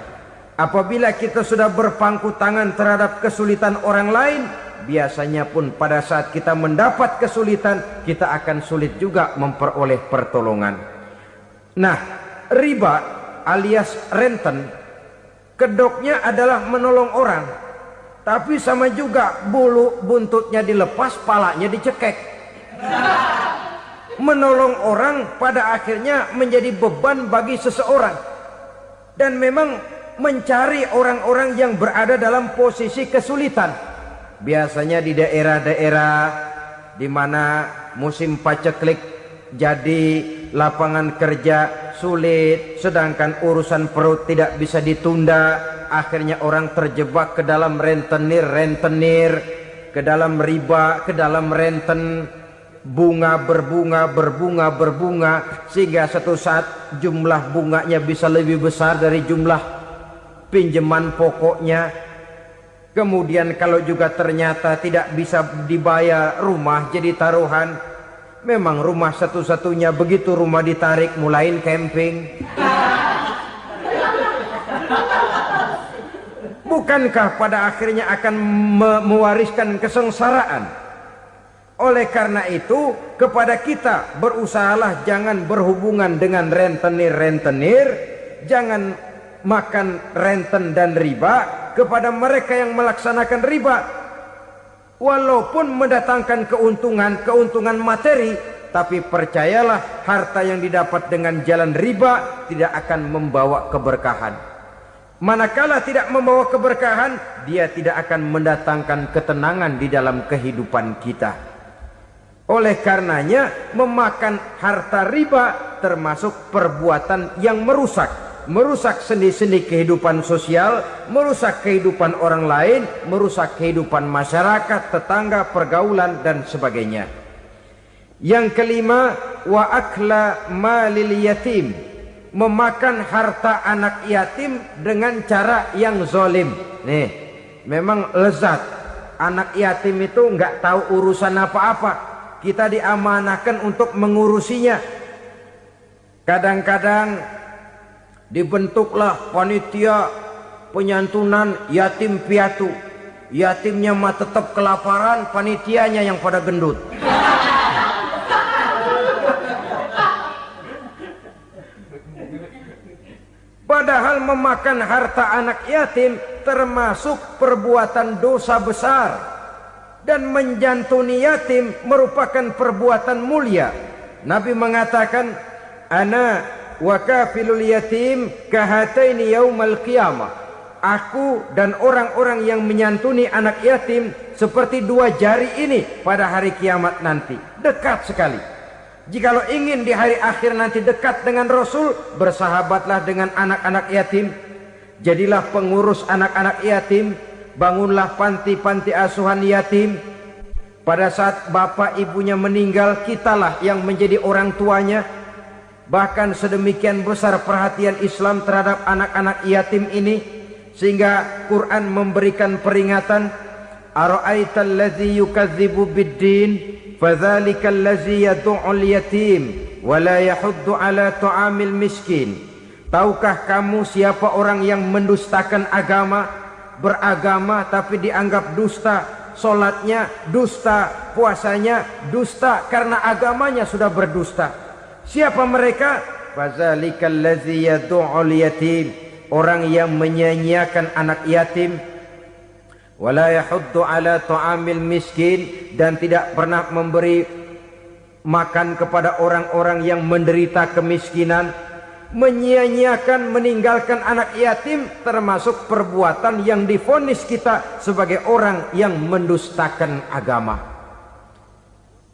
Apabila kita sudah berpangku tangan terhadap kesulitan orang lain, biasanya pun pada saat kita mendapat kesulitan, kita akan sulit juga memperoleh pertolongan. Nah, riba alias renten, kedoknya adalah menolong orang, tapi sama juga bulu buntutnya dilepas, palanya dicekek. Menolong orang pada akhirnya menjadi beban bagi seseorang, dan memang mencari orang-orang yang berada dalam posisi kesulitan. Biasanya di daerah-daerah di mana musim paceklik jadi lapangan kerja sulit, sedangkan urusan perut tidak bisa ditunda, akhirnya orang terjebak ke dalam rentenir, ke dalam riba, ke dalam renten, bunga berbunga, sehingga satu saat jumlah bunganya bisa lebih besar dari jumlah pinjaman pokoknya. Kemudian kalau juga ternyata tidak bisa dibayar, rumah jadi taruhan. Memang rumah satu-satunya, begitu rumah ditarik mulain camping. Bukankah pada akhirnya akan mewariskan kesengsaraan? Oleh karena itu, kepada kita berusahalah jangan berhubungan dengan rentenir, jangan makan renten dan riba. Kepada mereka yang melaksanakan riba, walaupun mendatangkan keuntungan materi, tapi percayalah harta yang didapat dengan jalan riba tidak akan membawa keberkahan. Manakala tidak membawa keberkahan, dia tidak akan mendatangkan ketenangan di dalam kehidupan kita. Oleh karenanya, memakan harta riba termasuk perbuatan yang merusak sendi-sendi kehidupan sosial, merusak kehidupan orang lain, merusak kehidupan masyarakat, tetangga, pergaulan, dan sebagainya. Yang kelima, wa akla malil yatim, memakan harta anak yatim dengan cara yang zalim. Nih, memang lezat. Anak yatim itu nggak tahu urusan apa-apa. Kita diamanahkan untuk mengurusinya. Kadang-kadang dibentuklah panitia penyantunan yatim piatu. Yatimnya mah tetap kelaparan, panitianya yang pada gendut. Padahal memakan harta anak yatim termasuk perbuatan dosa besar, dan menjantuni yatim merupakan perbuatan mulia. Nabi mengatakan, ana wa kafilul yatim kahataini yaumal qiyamah. Aku dan orang-orang yang menyantuni anak yatim seperti dua jari ini pada hari kiamat nanti. Dekat sekali. Jikalau ingin di hari akhir nanti dekat dengan Rasul, bersahabatlah dengan anak-anak yatim. Jadilah pengurus anak-anak yatim. Bangunlah panti-panti asuhan yatim. Pada saat bapak ibunya meninggal, kitalah yang menjadi orang tuanya. Bahkan sedemikian besar perhatian Islam terhadap anak-anak yatim ini, sehingga Quran memberikan peringatan, ara'aital ladzi yukadzibu bid-din fadzalikal ladzi yad'ul yatim wa la yahuddu ala ta'amil miskin. Tahukah kamu siapa orang yang mendustakan agama, beragama tapi dianggap dusta, salatnya dusta, puasanya dusta karena agamanya sudah berdusta. Siapa mereka? Fazalikal ladzi yad'ul yatim, orang yang menyia-nyiakan anak yatim, wala yahuddu ala ta'amil miskin, dan tidak pernah memberi makan kepada orang-orang yang menderita kemiskinan, menyia-nyiakan, meninggalkan anak yatim, termasuk perbuatan yang divonis kita sebagai orang yang mendustakan agama.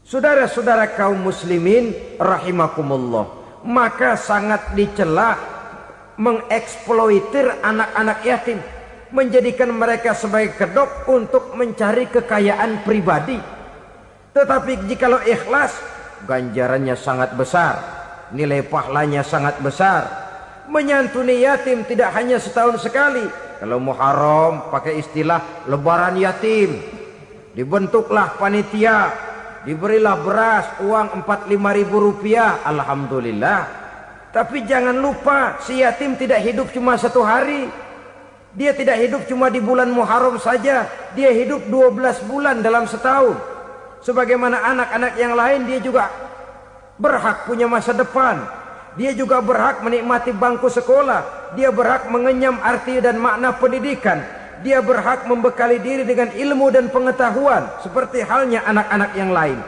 Saudara-saudara kaum muslimin rahimakumullah, maka sangat dicela mengeksploitir anak-anak yatim, menjadikan mereka sebagai kedok untuk mencari kekayaan pribadi. Tetapi jikalau ikhlas, ganjarannya sangat besar, nilai pahalanya sangat besar. Menyantuni yatim tidak hanya setahun sekali. Kalau Muharram pakai istilah lebaran yatim, dibentuklah panitia, diberilah beras, uang 4-5 ribu rupiah, alhamdulillah. Tapi jangan lupa, si yatim tidak hidup cuma satu hari. Dia tidak hidup cuma di bulan Muharram saja, dia hidup 12 bulan dalam setahun. Sebagaimana anak-anak yang lain, dia juga berhak punya masa depan. Dia juga berhak menikmati bangku sekolah. Dia berhak mengenyam arti dan makna pendidikan. Dia berhak membekali diri dengan ilmu dan pengetahuan, seperti halnya anak-anak yang lain.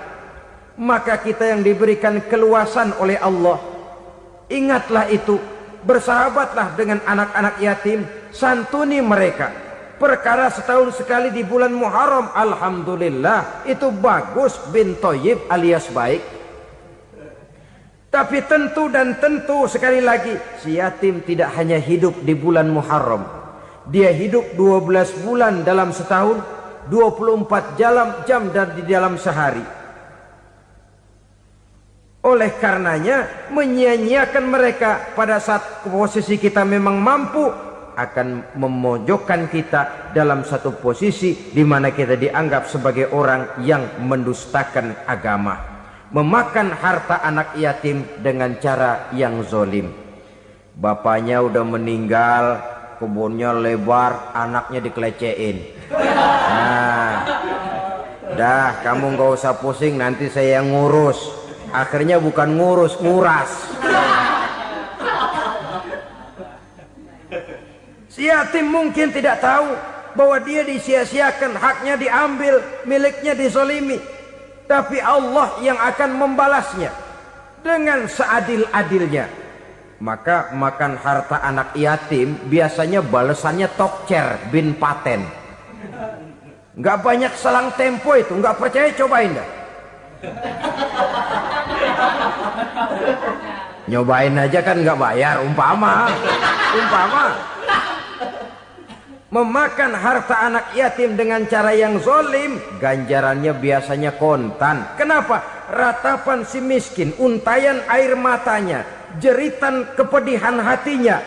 Maka kita yang diberikan keluasan oleh Allah, ingatlah itu, bersahabatlah dengan anak-anak yatim, santuni mereka. Perkara setahun sekali di bulan Muharram, alhamdulillah, itu bagus, bin Thayyib alias baik. Tapi tentu dan tentu sekali lagi, si yatim tidak hanya hidup di bulan Muharram. Dia hidup 12 bulan dalam setahun, 24 jam dan di dalam sehari. Oleh karenanya, menyia-nyiakan mereka pada saat posisi kita memang mampu akan memojokkan kita dalam satu posisi di mana kita dianggap sebagai orang yang mendustakan agama, memakan harta anak yatim dengan cara yang zolim. Bapaknya udah meninggal, kebunnya lebar, anaknya dikelecehin. Nah, dah kamu gak usah pusing, nanti saya yang ngurus. Akhirnya bukan ngurus, nguras. Si yatim mungkin tidak tahu bahwa dia disia-siakan, haknya diambil, miliknya dizolimi. Tapi Allah yang akan membalasnya dengan seadil-adilnya. Maka makan harta anak yatim biasanya balasannya tokcer bin paten. Nggak banyak selang tempo itu, nggak percaya cobain dah. Nyobain aja kan nggak bayar, umpama memakan harta anak yatim dengan cara yang zolim, ganjarannya biasanya kontan. Kenapa? Ratapan si miskin, untayan air matanya, jeritan kepedihan hatinya,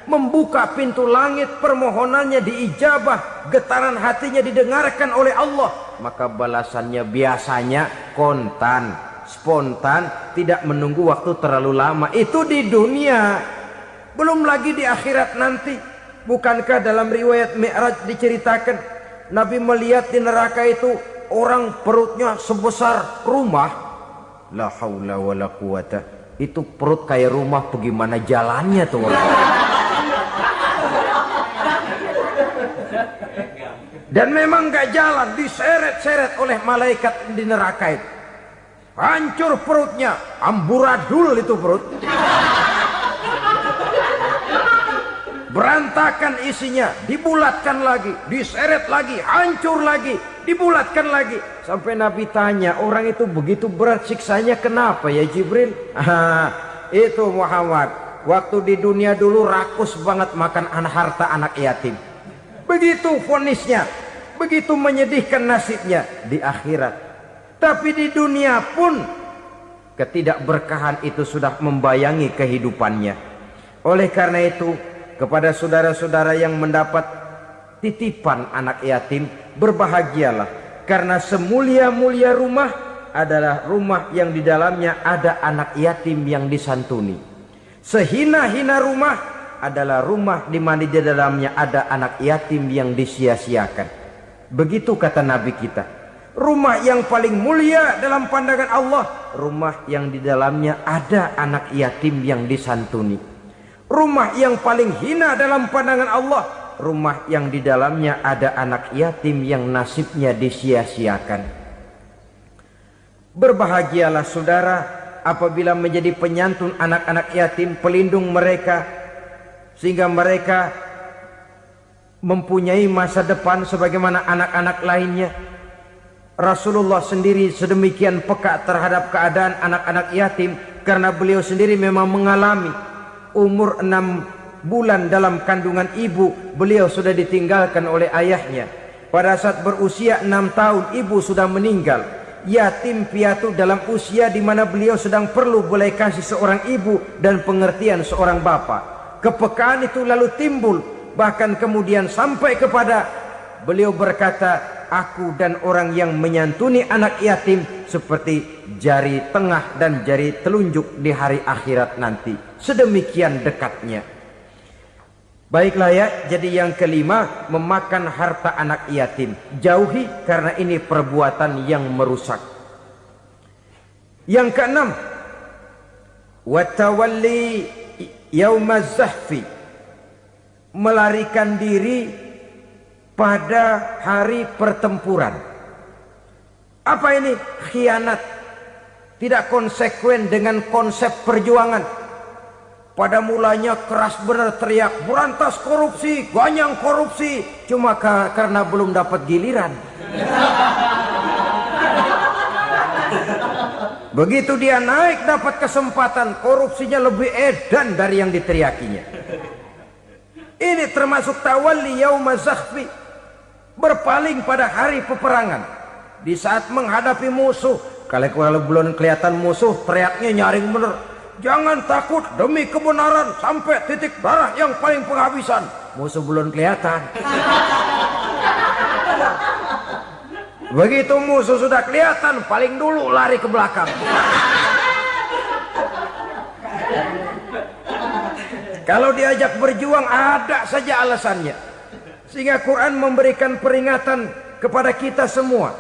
membuka pintu langit, permohonannya diijabah, getaran hatinya didengarkan oleh Allah, maka balasannya biasanya kontan, spontan, tidak menunggu waktu terlalu lama. Itu di dunia, belum lagi di akhirat nanti. Bukankah dalam riwayat Mi'raj diceritakan Nabi melihat di neraka itu orang perutnya sebesar rumah? La haula wala quwata. Itu perut kayak rumah, bagaimana jalannya tuh orang? Dan memang gak jalan, diseret-seret oleh malaikat di neraka itu. Hancur perutnya, amburadul itu perut. Berantakan isinya, dibulatkan lagi, diseret lagi, hancur lagi, dibulatkan lagi. Sampai Nabi tanya, orang itu begitu berat siksanya kenapa ya Jibril? Itu Muhammad, waktu di dunia dulu rakus banget makan harta anak yatim. Begitu vonisnya, begitu menyedihkan nasibnya di akhirat. Tapi di dunia pun ketidakberkahan itu sudah membayangi kehidupannya. Oleh karena itu, kepada saudara-saudara yang mendapat titipan anak yatim, berbahagialah, karena semulia-mulia rumah adalah rumah yang di dalamnya ada anak yatim yang disantuni. Sehina-hina rumah adalah rumah di mana di dalamnya ada anak yatim yang disia-siakan. Begitu kata Nabi kita. Rumah yang paling mulia dalam pandangan Allah, rumah yang di dalamnya ada anak yatim yang disantuni. Rumah yang paling hina dalam pandangan Allah, rumah yang di dalamnya ada anak yatim yang nasibnya disia-siakan. Berbahagialah saudara apabila menjadi penyantun anak-anak yatim, pelindung mereka, sehingga mereka mempunyai masa depan sebagaimana anak-anak lainnya. Rasulullah sendiri sedemikian peka terhadap keadaan anak-anak yatim karena beliau sendiri memang mengalami umur 6 bulan dalam kandungan ibu, beliau sudah ditinggalkan oleh ayahnya. Pada saat berusia 6 tahun ibu sudah meninggal. Yatim piatu dalam usia di mana beliau sedang perlu belas kasih seorang ibu dan pengertian seorang bapa. Kepekaan itu lalu timbul, bahkan kemudian sampai kepada beliau berkata, aku dan orang yang menyantuni anak yatim seperti jari tengah dan jari telunjuk di hari akhirat nanti. Sedemikian dekatnya. Baiklah ya, jadi yang kelima, memakan harta anak yatim. Jauhi karena ini perbuatan yang merusak. Yang keenam, watawalli yaumaz zahfi, melarikan diri pada hari pertempuran. Apa ini? Khianat. Tidak konsekuen dengan konsep perjuangan. Pada mulanya keras benar teriak, berantas korupsi, ganyang korupsi. Cuma karena belum dapat giliran. Begitu dia naik dapat kesempatan, korupsinya lebih edan dari yang diteriakinya. Ini termasuk tawalli yaumaz zahfi, berpaling pada hari peperangan. Di saat menghadapi musuh, kalau belum kelihatan musuh, teriaknya nyaring bener. Jangan takut demi kebenaran sampai titik darah yang paling penghabisan. Musuh belum kelihatan. Begitu musuh sudah kelihatan, paling dulu lari ke belakang. Kalau diajak berjuang ada saja alasannya. Sehingga Quran memberikan peringatan kepada kita semua.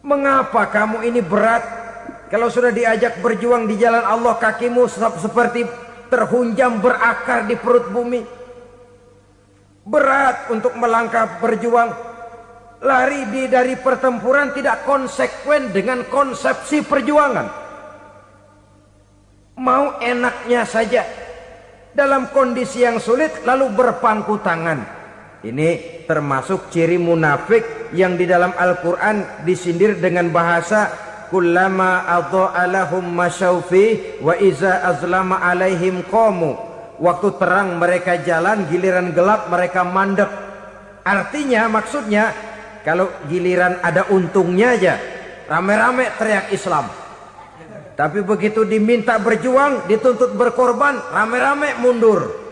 Mengapa kamu ini berat? Kalau sudah diajak berjuang di jalan Allah, kakimu seperti terhunjam berakar di perut bumi. Berat untuk melangkah berjuang. Lari dari pertempuran tidak konsekuen dengan konsepsi perjuangan. Mau enaknya saja. Dalam kondisi yang sulit lalu berpangku tangan. Ini termasuk ciri munafik yang di dalam Al-Quran disindir dengan bahasa kullama adha'a lahum masyaufi wa iza azlama alaihim qamu. Waktu terang mereka jalan, giliran gelap mereka mandek. Artinya, maksudnya kalau giliran ada untungnya aja rame-rame teriak Islam. Tapi begitu diminta berjuang, dituntut berkorban, rame-rame mundur.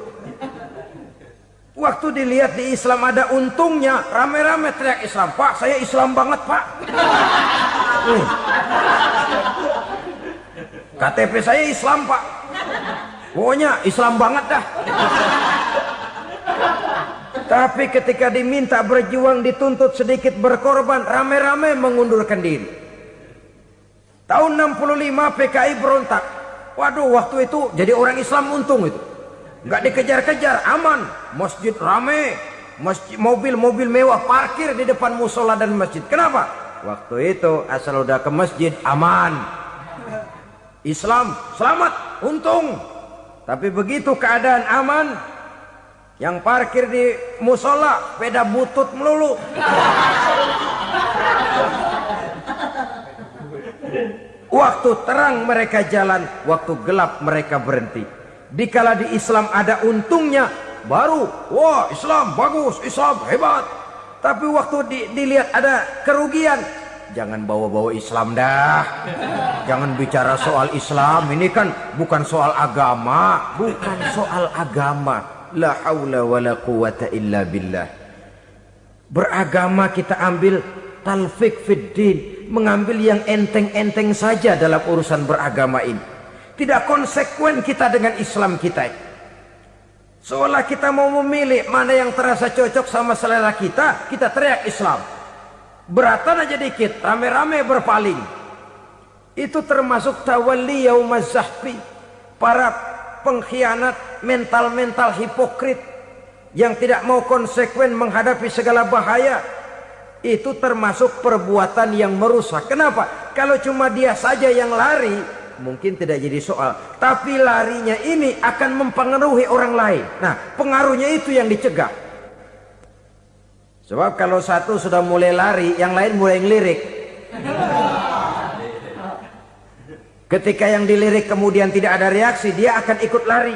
Waktu dilihat di Islam ada untungnya, rame-rame teriak Islam. Pak, saya Islam banget, Pak. KTP saya Islam, Pak. Pokoknya Islam banget dah. Tapi ketika diminta berjuang, dituntut sedikit berkorban, rame-rame mengundurkan diri. Tahun 65 PKI berontak. Waduh, waktu itu jadi orang Islam untung itu. Nggak dikejar-kejar, aman. Masjid rame, masjid, mobil-mobil mewah parkir di depan musola dan masjid. Kenapa? Waktu itu asal udah ke masjid aman. Islam selamat, untung. Tapi begitu keadaan aman, yang parkir di musola sepeda butut melulu. Waktu terang mereka jalan, waktu gelap mereka berhenti. Dikala di Islam ada untungnya, baru wah Islam bagus, Islam hebat. Tapi waktu dilihat ada kerugian, jangan bawa-bawa Islam dah. Jangan bicara soal Islam, ini kan bukan soal agama. Bukan soal agama. La haula wa la quwata illa billah. Beragama kita ambil talfik fid din, mengambil yang enteng-enteng saja dalam urusan beragama ini. Tidak konsekuen kita dengan Islam kita. Seolah kita mau memilih mana yang terasa cocok sama selera kita, kita teriak Islam. Beratan aja dikit, rame-rame berpaling. Itu termasuk tawalli yaumaz zahfi. Para pengkhianat, mental-mental hipokrit yang tidak mau konsekuen menghadapi segala bahaya. itu termasuk perbuatan yang merusak. Kenapa? Kalau cuma dia saja yang lari, mungkin tidak jadi soal. Tapi larinya ini akan mempengaruhi orang lain. Nah, pengaruhnya itu yang dicegah. Sebab kalau satu sudah mulai lari, yang lain mulai ngelirik. Ketika yang dilirik kemudian tidak ada reaksi, dia akan ikut lari.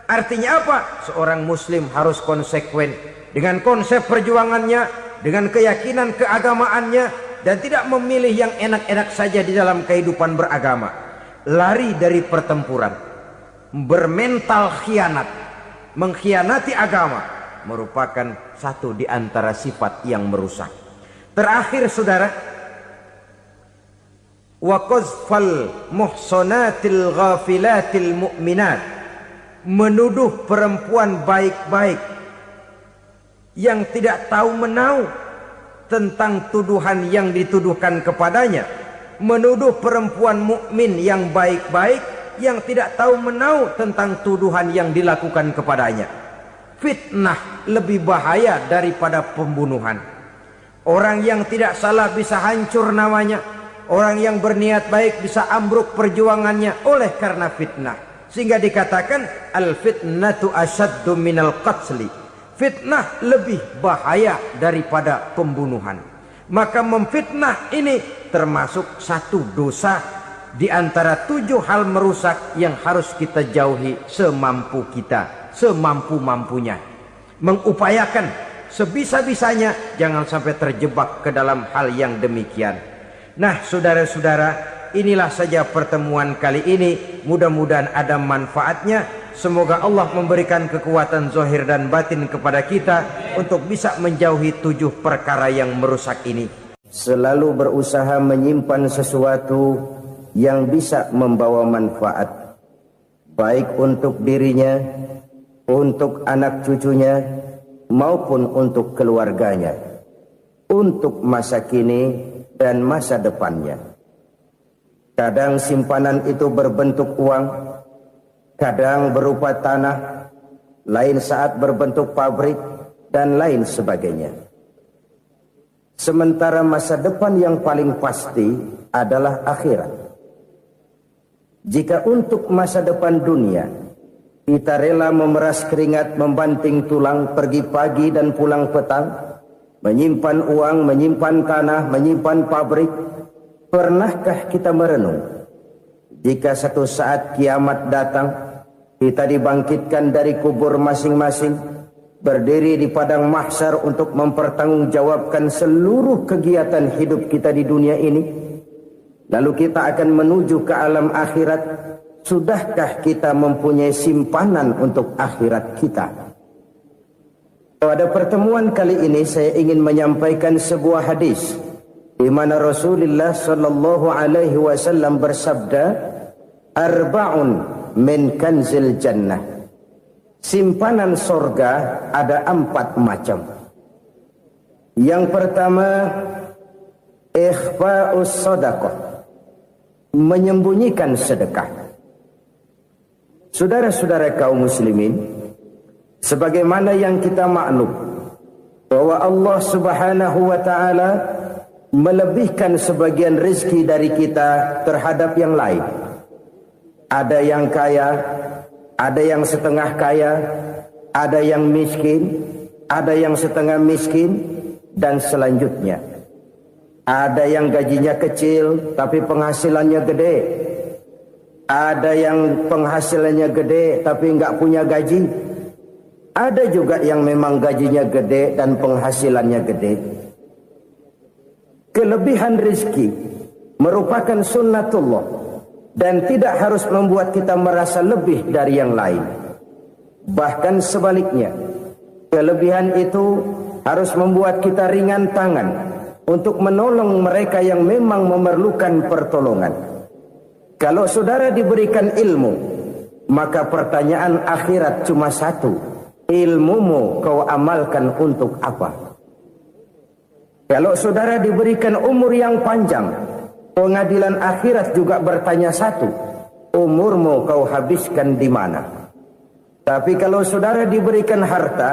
Artinya apa? Seorang muslim harus konsekuen dengan konsep perjuangannya, dengan keyakinan keagamaannya, dan tidak memilih yang enak-enak saja di dalam kehidupan beragama. Lari dari pertempuran, bermental khianat, mengkhianati agama, merupakan satu di antara sifat yang merusak. Terakhir saudara, wa qazfal muhsanatil ghafilatil mu'minat, menuduh perempuan baik-baik yang tidak tahu menau tentang tuduhan yang dituduhkan kepadanya, menuduh perempuan mukmin yang baik-baik yang tidak tahu menau tentang tuduhan yang dilakukan kepadanya. Fitnah lebih bahaya daripada pembunuhan. Orang yang tidak salah bisa hancur namanya, orang yang berniat baik bisa ambruk perjuangannya oleh karena fitnah. Sehingga dikatakan al-fitnatu asyaddu minal qatli. Fitnah lebih bahaya daripada pembunuhan. Maka memfitnah ini termasuk satu dosa di antara 7 hal merusak yang harus kita jauhi semampu kita, semampu-mampunya. Mengupayakan sebisa-bisanya jangan sampai terjebak ke dalam hal yang demikian. Nah, saudara-saudara, inilah saja pertemuan kali ini. Mudah-mudahan ada manfaatnya. Semoga Allah memberikan kekuatan zahir dan batin kepada kita untuk bisa menjauhi 7 perkara yang merusak ini. Selalu berusaha menyimpan sesuatu yang bisa membawa manfaat, baik untuk dirinya, untuk anak cucunya, maupun untuk keluarganya, untuk masa kini dan masa depannya. Kadang simpanan itu berbentuk uang, kadang berupa tanah, lain saat berbentuk pabrik, dan lain sebagainya. Sementara masa depan yang paling pasti adalah akhirat. Jika untuk masa depan dunia kita rela memeras keringat, membanting tulang, pergi pagi dan pulang petang, menyimpan uang, menyimpan tanah, menyimpan pabrik, pernahkah kita merenung jika satu saat kiamat datang, kita dibangkitkan dari kubur masing-masing, berdiri di padang mahsyar untuk mempertanggungjawabkan seluruh kegiatan hidup kita di dunia ini, lalu kita akan menuju ke alam akhirat. Sudahkah kita mempunyai simpanan untuk akhirat kita? Pada pertemuan kali ini saya ingin menyampaikan sebuah hadis di mana Rasulullah sallallahu alaihi wasallam bersabda, arba'un min kanzil jannah. Simpanan sorga ada 4 macam. Yang pertama, ikhfa'us sadaqah, menyembunyikan sedekah. Saudara-saudara kaum muslimin, sebagaimana yang kita maklum bahwa Allah Subhanahu wa taala melebihkan sebagian rezeki dari kita terhadap yang lain. Ada yang kaya, ada yang setengah kaya, ada yang miskin, ada yang setengah miskin, dan selanjutnya. Ada yang gajinya kecil tapi penghasilannya gede. Ada yang penghasilannya gede tapi nggak punya gaji. Ada juga yang memang gajinya gede dan penghasilannya gede. Kelebihan rezeki merupakan sunnatullah dan tidak harus membuat kita merasa lebih dari yang lain. Bahkan sebaliknya, kelebihan itu harus membuat kita ringan tangan untuk menolong mereka yang memang memerlukan pertolongan. Kalau saudara diberikan ilmu, maka pertanyaan akhirat cuma satu: ilmumu kau amalkan untuk apa? Kalau saudara diberikan umur yang panjang, pengadilan akhirat juga bertanya satu: umurmu kau habiskan di mana? Tapi kalau saudara diberikan harta,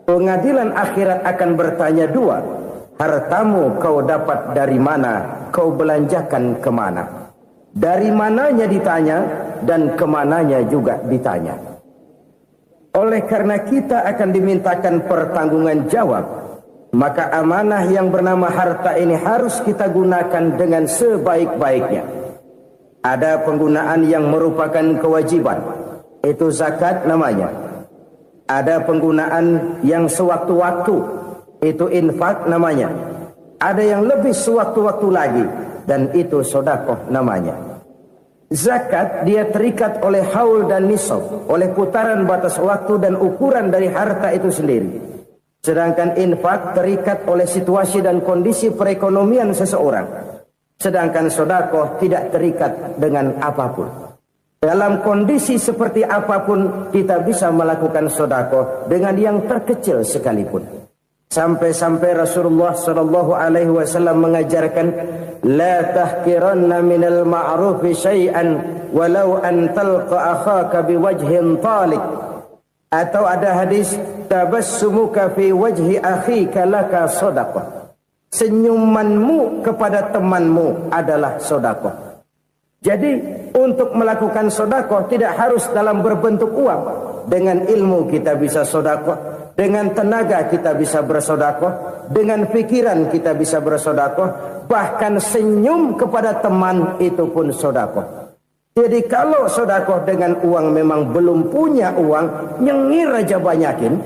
pengadilan akhirat akan bertanya 2: hartamu kau dapat dari mana, kau belanjakan kemana. Dari mananya ditanya, dan kemananya juga ditanya. Oleh karena kita akan dimintakan pertanggungan jawab, maka amanah yang bernama harta ini harus kita gunakan dengan sebaik-baiknya. Ada penggunaan yang merupakan kewajiban, itu zakat namanya. Ada penggunaan yang sewaktu-waktu, itu infak namanya. Ada yang lebih sewaktu-waktu lagi, dan itu sedekah namanya. Zakat dia terikat oleh haul dan nisab, oleh putaran batas waktu dan ukuran dari harta itu sendiri. Sedangkan infak terikat oleh situasi dan kondisi perekonomian seseorang. Sedangkan sedekah tidak terikat dengan apapun. Dalam kondisi seperti apapun kita bisa melakukan sedekah dengan yang terkecil sekalipun. Sampai-sampai Rasulullah sallallahu alaihi wasallam mengajarkan, la tahqiranna minal ma'rufi syai'an walau an talqa akhaka biwajhin talik. Atau ada hadis, tabassumuka fi wajhi akhika laka sedekah. Senyumanmu kepada temanmu adalah sedekah. Jadi untuk melakukan sedekah tidak harus dalam berbentuk uang. Dengan ilmu kita bisa sedekah. Dengan tenaga kita bisa bersedekah, dengan pikiran kita bisa bersedekah, bahkan senyum kepada teman itu pun sedekah. Jadi kalau sedekah dengan uang memang belum punya uang, nyengir aja banyakin.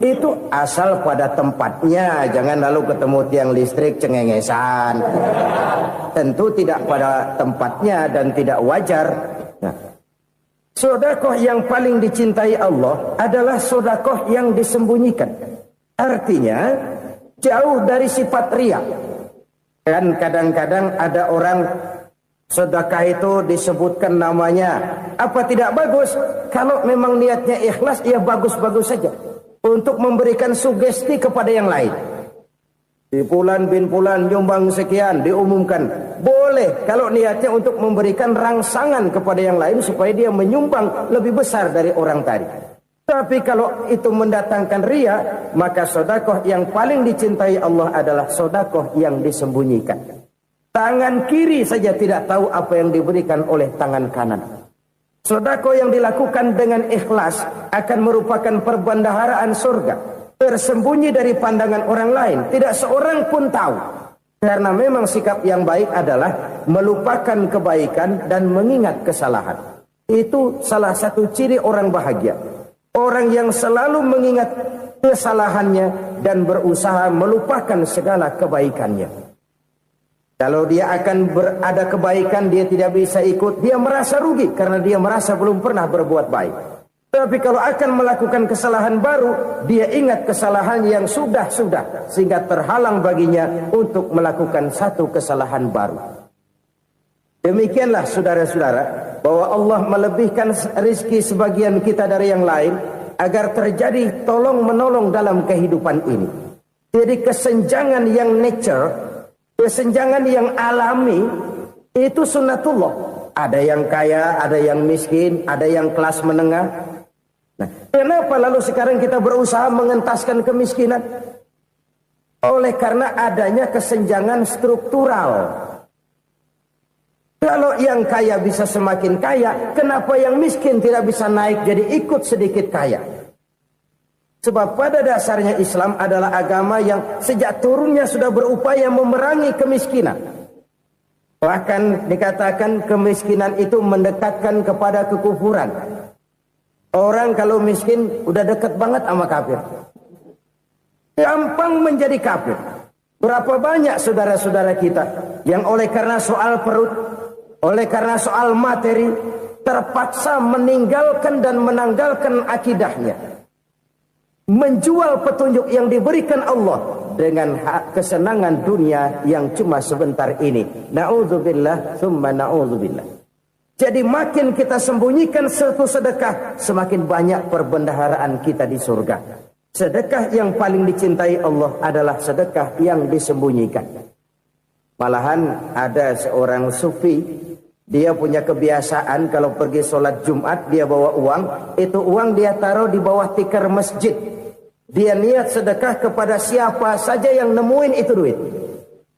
Itu asal pada tempatnya, jangan lalu ketemu tiang listrik cengengesan. Tentu tidak pada tempatnya dan tidak wajar. Nah, sedekah yang paling dicintai Allah adalah sedekah yang disembunyikan. Artinya jauh dari sifat riya. Kan kadang-kadang ada orang sedekah itu disebutkan namanya. Apa tidak bagus? Kalau memang niatnya ikhlas, ya bagus-bagus saja. Untuk memberikan sugesti kepada yang lain. Di Fulan bin Fulan nyumbang sekian, diumumkan. Boleh kalau niatnya untuk memberikan rangsangan kepada yang lain supaya dia menyumbang lebih besar dari orang tadi. Tapi kalau itu mendatangkan riya, maka sedekah yang paling dicintai Allah adalah sedekah yang disembunyikan. Tangan kiri saja tidak tahu apa yang diberikan oleh tangan kanan. Sedekah yang dilakukan dengan ikhlas akan merupakan perbendaharaan surga. Tersembunyi dari pandangan orang lain, tidak seorang pun tahu. Karena memang sikap yang baik adalah melupakan kebaikan dan mengingat kesalahan. Itu salah satu ciri orang bahagia. Orang yang selalu mengingat kesalahannya dan berusaha melupakan segala kebaikannya. Kalau dia akan berada kebaikan, dia tidak bisa ikut, dia merasa rugi karena dia merasa belum pernah berbuat baik. Tapi kalau akan melakukan kesalahan baru, dia ingat kesalahan yang sudah-sudah, sehingga terhalang baginya untuk melakukan satu kesalahan baru. Demikianlah saudara-saudara, bahwa Allah melebihkan rizki sebagian kita dari yang lain, agar terjadi tolong-menolong dalam kehidupan ini. Jadi kesenjangan yang nature, kesenjangan yang alami, itu sunnatullah. Ada yang kaya, ada yang miskin, ada yang kelas menengah. Nah, kenapa lalu sekarang kita berusaha mengentaskan kemiskinan? Oleh karena adanya kesenjangan struktural. Kalau yang kaya bisa semakin kaya, kenapa yang miskin tidak bisa naik jadi ikut sedikit kaya? Sebab pada dasarnya Islam adalah agama yang sejak turunnya sudah berupaya memerangi kemiskinan. Bahkan dikatakan kemiskinan itu mendekatkan kepada kekufuran. Orang kalau miskin udah dekat banget sama kafir. Gampang menjadi kafir. Berapa banyak saudara-saudara kita yang oleh karena soal perut, oleh karena soal materi, terpaksa meninggalkan dan menanggalkan akidahnya. Menjual petunjuk yang diberikan Allah dengan kesenangan dunia yang cuma sebentar ini. Na'udzubillah, thumma na'udzubillah. Jadi makin kita sembunyikan satu sedekah, semakin banyak perbendaharaan kita di surga. Sedekah yang paling dicintai Allah adalah sedekah yang disembunyikan. Malahan ada seorang sufi, dia punya kebiasaan kalau pergi sholat Jumat dia bawa uang, itu uang dia taruh di bawah tikar masjid. Dia niat sedekah kepada siapa saja yang nemuin itu duit.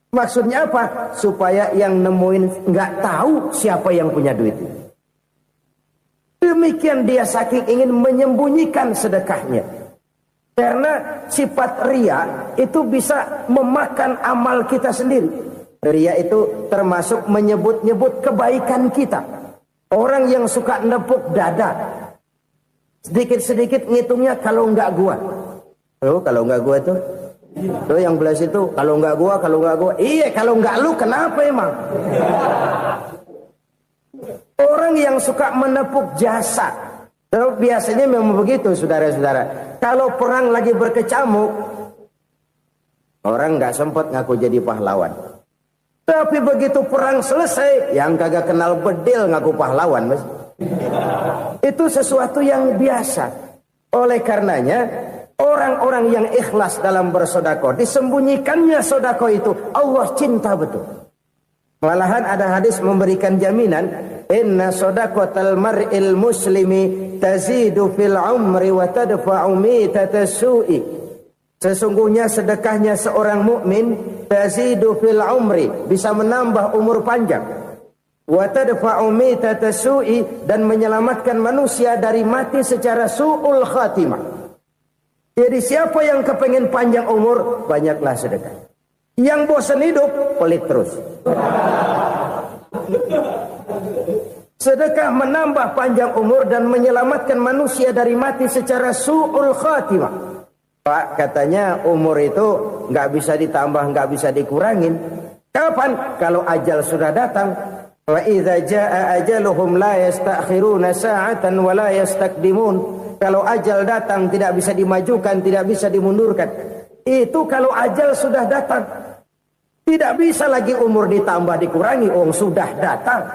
Maksudnya apa? Supaya yang nemuin nggak tahu siapa yang punya duit. Demikian dia saking ingin menyembunyikan sedekahnya. Karena sifat riya itu bisa memakan amal kita sendiri. Riya itu termasuk menyebut-nyebut kebaikan kita. Orang yang suka nepuk dada, sedikit-sedikit ngitungnya kalau nggak gua. Oh, kalau nggak gua tuh yang belas itu kalau nggak gua. Iya, kalau nggak lu kenapa emang? Orang yang suka menepuk jasa. Biasanya memang begitu, saudara-saudara. Kalau perang lagi berkecamuk, orang nggak sempat ngaku jadi pahlawan. Tapi begitu perang selesai, yang kagak kenal bedil ngaku pahlawan, Mas. Itu sesuatu yang biasa. Oleh karenanya, orang-orang yang ikhlas dalam bersedekah, disembunyikannya sedekah itu, Allah cinta betul. Malahan ada hadis memberikan jaminan, inna sadaqatal mar'il muslimi tazidu fil umri wa tadfa'u mitatas su'i. Sesungguhnya sedekahnya seorang mukmin tazidu fil umri, bisa menambah umur panjang. Wa tadfa'u mitatas su'i, dan menyelamatkan manusia dari mati secara su'ul khatimah. Jadi siapa yang kepengen panjang umur, banyaklah sedekah. Yang bosan hidup, pelit terus. Sedekah menambah panjang umur dan menyelamatkan manusia dari mati secara su'ul khatimah. Pak, katanya umur itu nggak bisa ditambah, nggak bisa dikurangin. Kapan? Kalau ajal sudah datang. Wa idza jaa ajaluhum la yastakhiruna sa'atan wa la yastaqdimun. Kalau ajal datang tidak bisa dimajukan, tidak bisa dimundurkan. Itu kalau ajal sudah datang. Tidak bisa lagi umur ditambah dikurangi, sudah datang.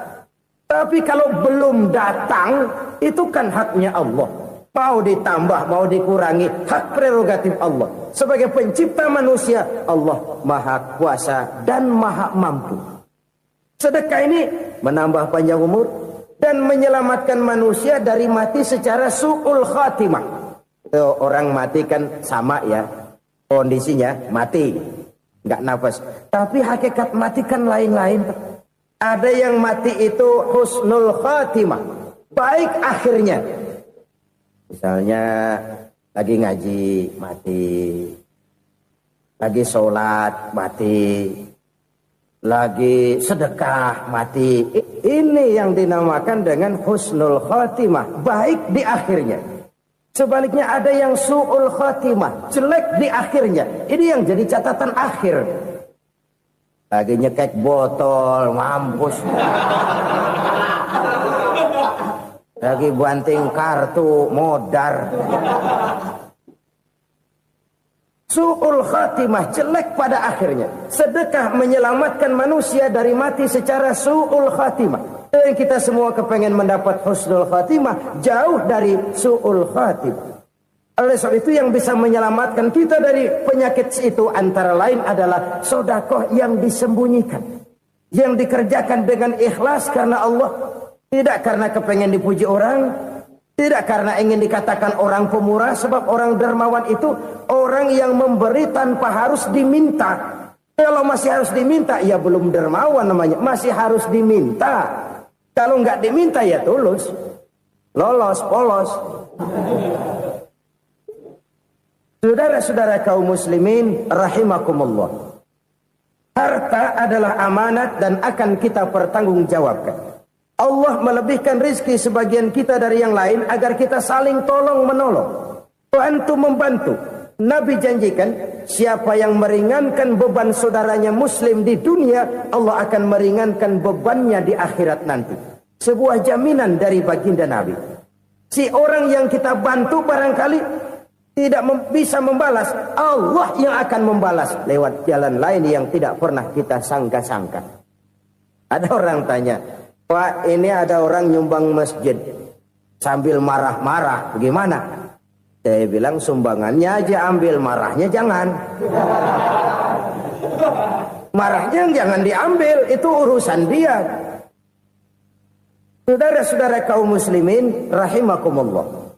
Tapi kalau belum datang, itu kan haknya Allah. Mau ditambah, mau dikurangi, hak prerogatif Allah. Sebagai pencipta manusia, Allah maha kuasa dan maha mampu. Sedekah ini menambah panjang umur dan menyelamatkan manusia dari mati secara su'ul khatimah. Orang mati kan sama ya, kondisinya mati, nggak nafas. Tapi hakikat mati kan lain-lain. Ada yang mati itu husnul khatimah, baik akhirnya. Misalnya lagi ngaji mati, lagi sholat mati, lagi sedekah mati. Ini yang dinamakan dengan husnul khatimah, baik di akhirnya. Sebaliknya ada yang su'ul khatimah, jelek di akhirnya. Ini yang jadi catatan akhir. Lagi nyekek botol, mampus. Lagi banting kartu, modar. Su'ul khatimah, jelek pada akhirnya. Sedekah menyelamatkan manusia dari mati secara su'ul khatimah. Dan kita semua kepengen mendapat husnul khatimah, jauh dari su'ul khatimah. Oleh sebab itu yang bisa menyelamatkan kita dari penyakit itu antara lain adalah sedekah yang disembunyikan. Yang dikerjakan dengan ikhlas karena Allah. Tidak karena kepengen dipuji orang. Tidak karena ingin dikatakan orang pemurah. Sebab orang dermawan itu orang yang memberi tanpa harus diminta. Kalau masih harus diminta, ya belum dermawan namanya. Masih harus diminta. Kalau nggak diminta ya tulus. Lolos, polos. Saudara-saudara kaum muslimin rahimakumullah. Harta adalah amanat dan akan kita pertanggungjawabkan. Allah melebihkan rizki sebagian kita dari yang lain agar kita saling tolong menolong. Bantu membantu. Nabi janjikan siapa yang meringankan beban saudaranya muslim di dunia, Allah akan meringankan bebannya di akhirat nanti. Sebuah jaminan dari baginda Nabi. Si orang yang kita bantu barangkali tidak bisa membalas, Allah yang akan membalas lewat jalan lain yang tidak pernah kita sangka-sangka. Ada orang tanya, Pak, ini ada orang nyumbang masjid sambil marah-marah, bagaimana? Saya bilang sumbangannya aja ambil, marahnya jangan. Marahnya jangan diambil, itu urusan dia. Saudara-saudara kaum muslimin rahimakumullah.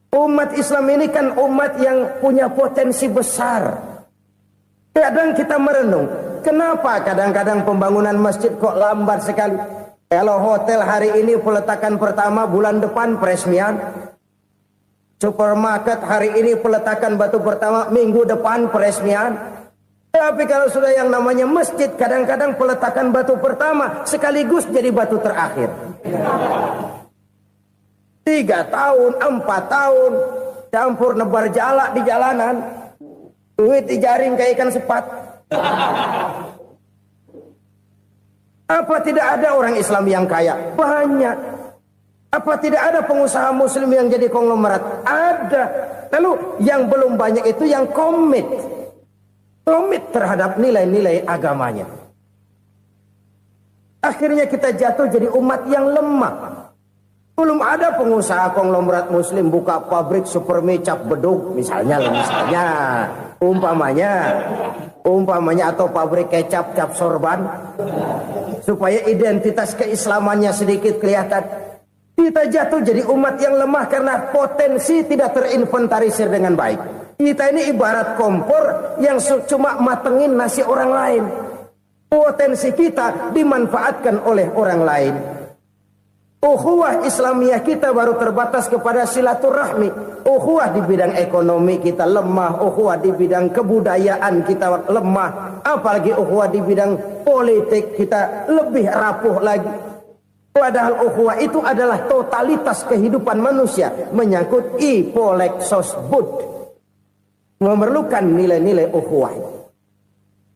Umat Islam ini kan umat yang punya potensi besar. Kadang kita merenung, kenapa kadang-kadang pembangunan masjid kok lambat sekali? Kalau hotel hari ini peletakan pertama, bulan depan peresmian. Supermarket hari ini peletakan batu pertama, minggu depan peresmian. Tapi kalau sudah yang namanya masjid, kadang-kadang peletakan batu pertama sekaligus jadi batu terakhir. 3 tahun, 4 tahun, campur nebar jalak di jalanan, duit dijaring kayak ikan sepat. Apa tidak ada orang Islam yang kaya? Banyak. Apa tidak ada pengusaha muslim yang jadi konglomerat? Ada. Lalu yang belum banyak itu yang komit terhadap nilai-nilai agamanya. Akhirnya kita jatuh jadi umat yang lemah. Belum ada pengusaha konglomerat muslim buka pabrik supermi cap beduk misalnya umpamanya atau pabrik kecap cap sorban supaya identitas keislamannya sedikit kelihatan. Kita jatuh jadi umat yang lemah karena potensi tidak terinventarisir dengan baik. Kita ini ibarat kompor yang cuma matengin nasi orang lain. Potensi kita dimanfaatkan oleh orang lain. Ukhuwah Islamiyah kita baru terbatas kepada silaturahmi. Ukhuwah di bidang ekonomi kita lemah. Ukhuwah di bidang kebudayaan kita lemah. Apalagi ukhuwah di bidang politik kita lebih rapuh lagi. Padahal ukhuwah itu adalah totalitas kehidupan manusia. Menyangkut ipolek sosbud. Memerlukan nilai-nilai ukhuwah.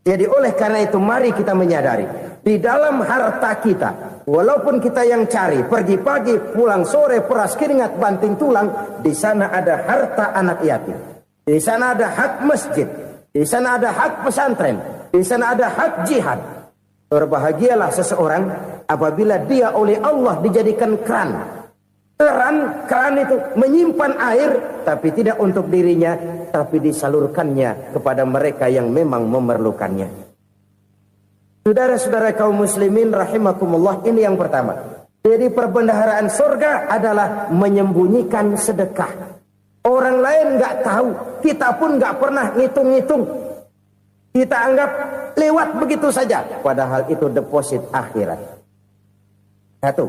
Jadi oleh karena itu mari kita menyadari. Di dalam harta kita, walaupun kita yang cari, pergi pagi, pulang sore, peras keringat, banting tulang, di sana ada harta anak yatim. Di sana ada hak masjid. Di sana ada hak pesantren. Di sana ada hak jihad. Berbahagialah seseorang apabila dia oleh Allah dijadikan keran. Keran itu menyimpan air, tapi tidak untuk dirinya, tapi disalurkannya kepada mereka yang memang memerlukannya. Saudara-saudara kaum muslimin rahimakumullah, ini yang pertama. Jadi perbendaharaan surga adalah menyembunyikan sedekah. Orang lain nggak tahu, kita pun nggak pernah ngitung-ngitung. Kita anggap lewat begitu saja, padahal itu deposit akhirat. Satu.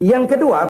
Yang kedua,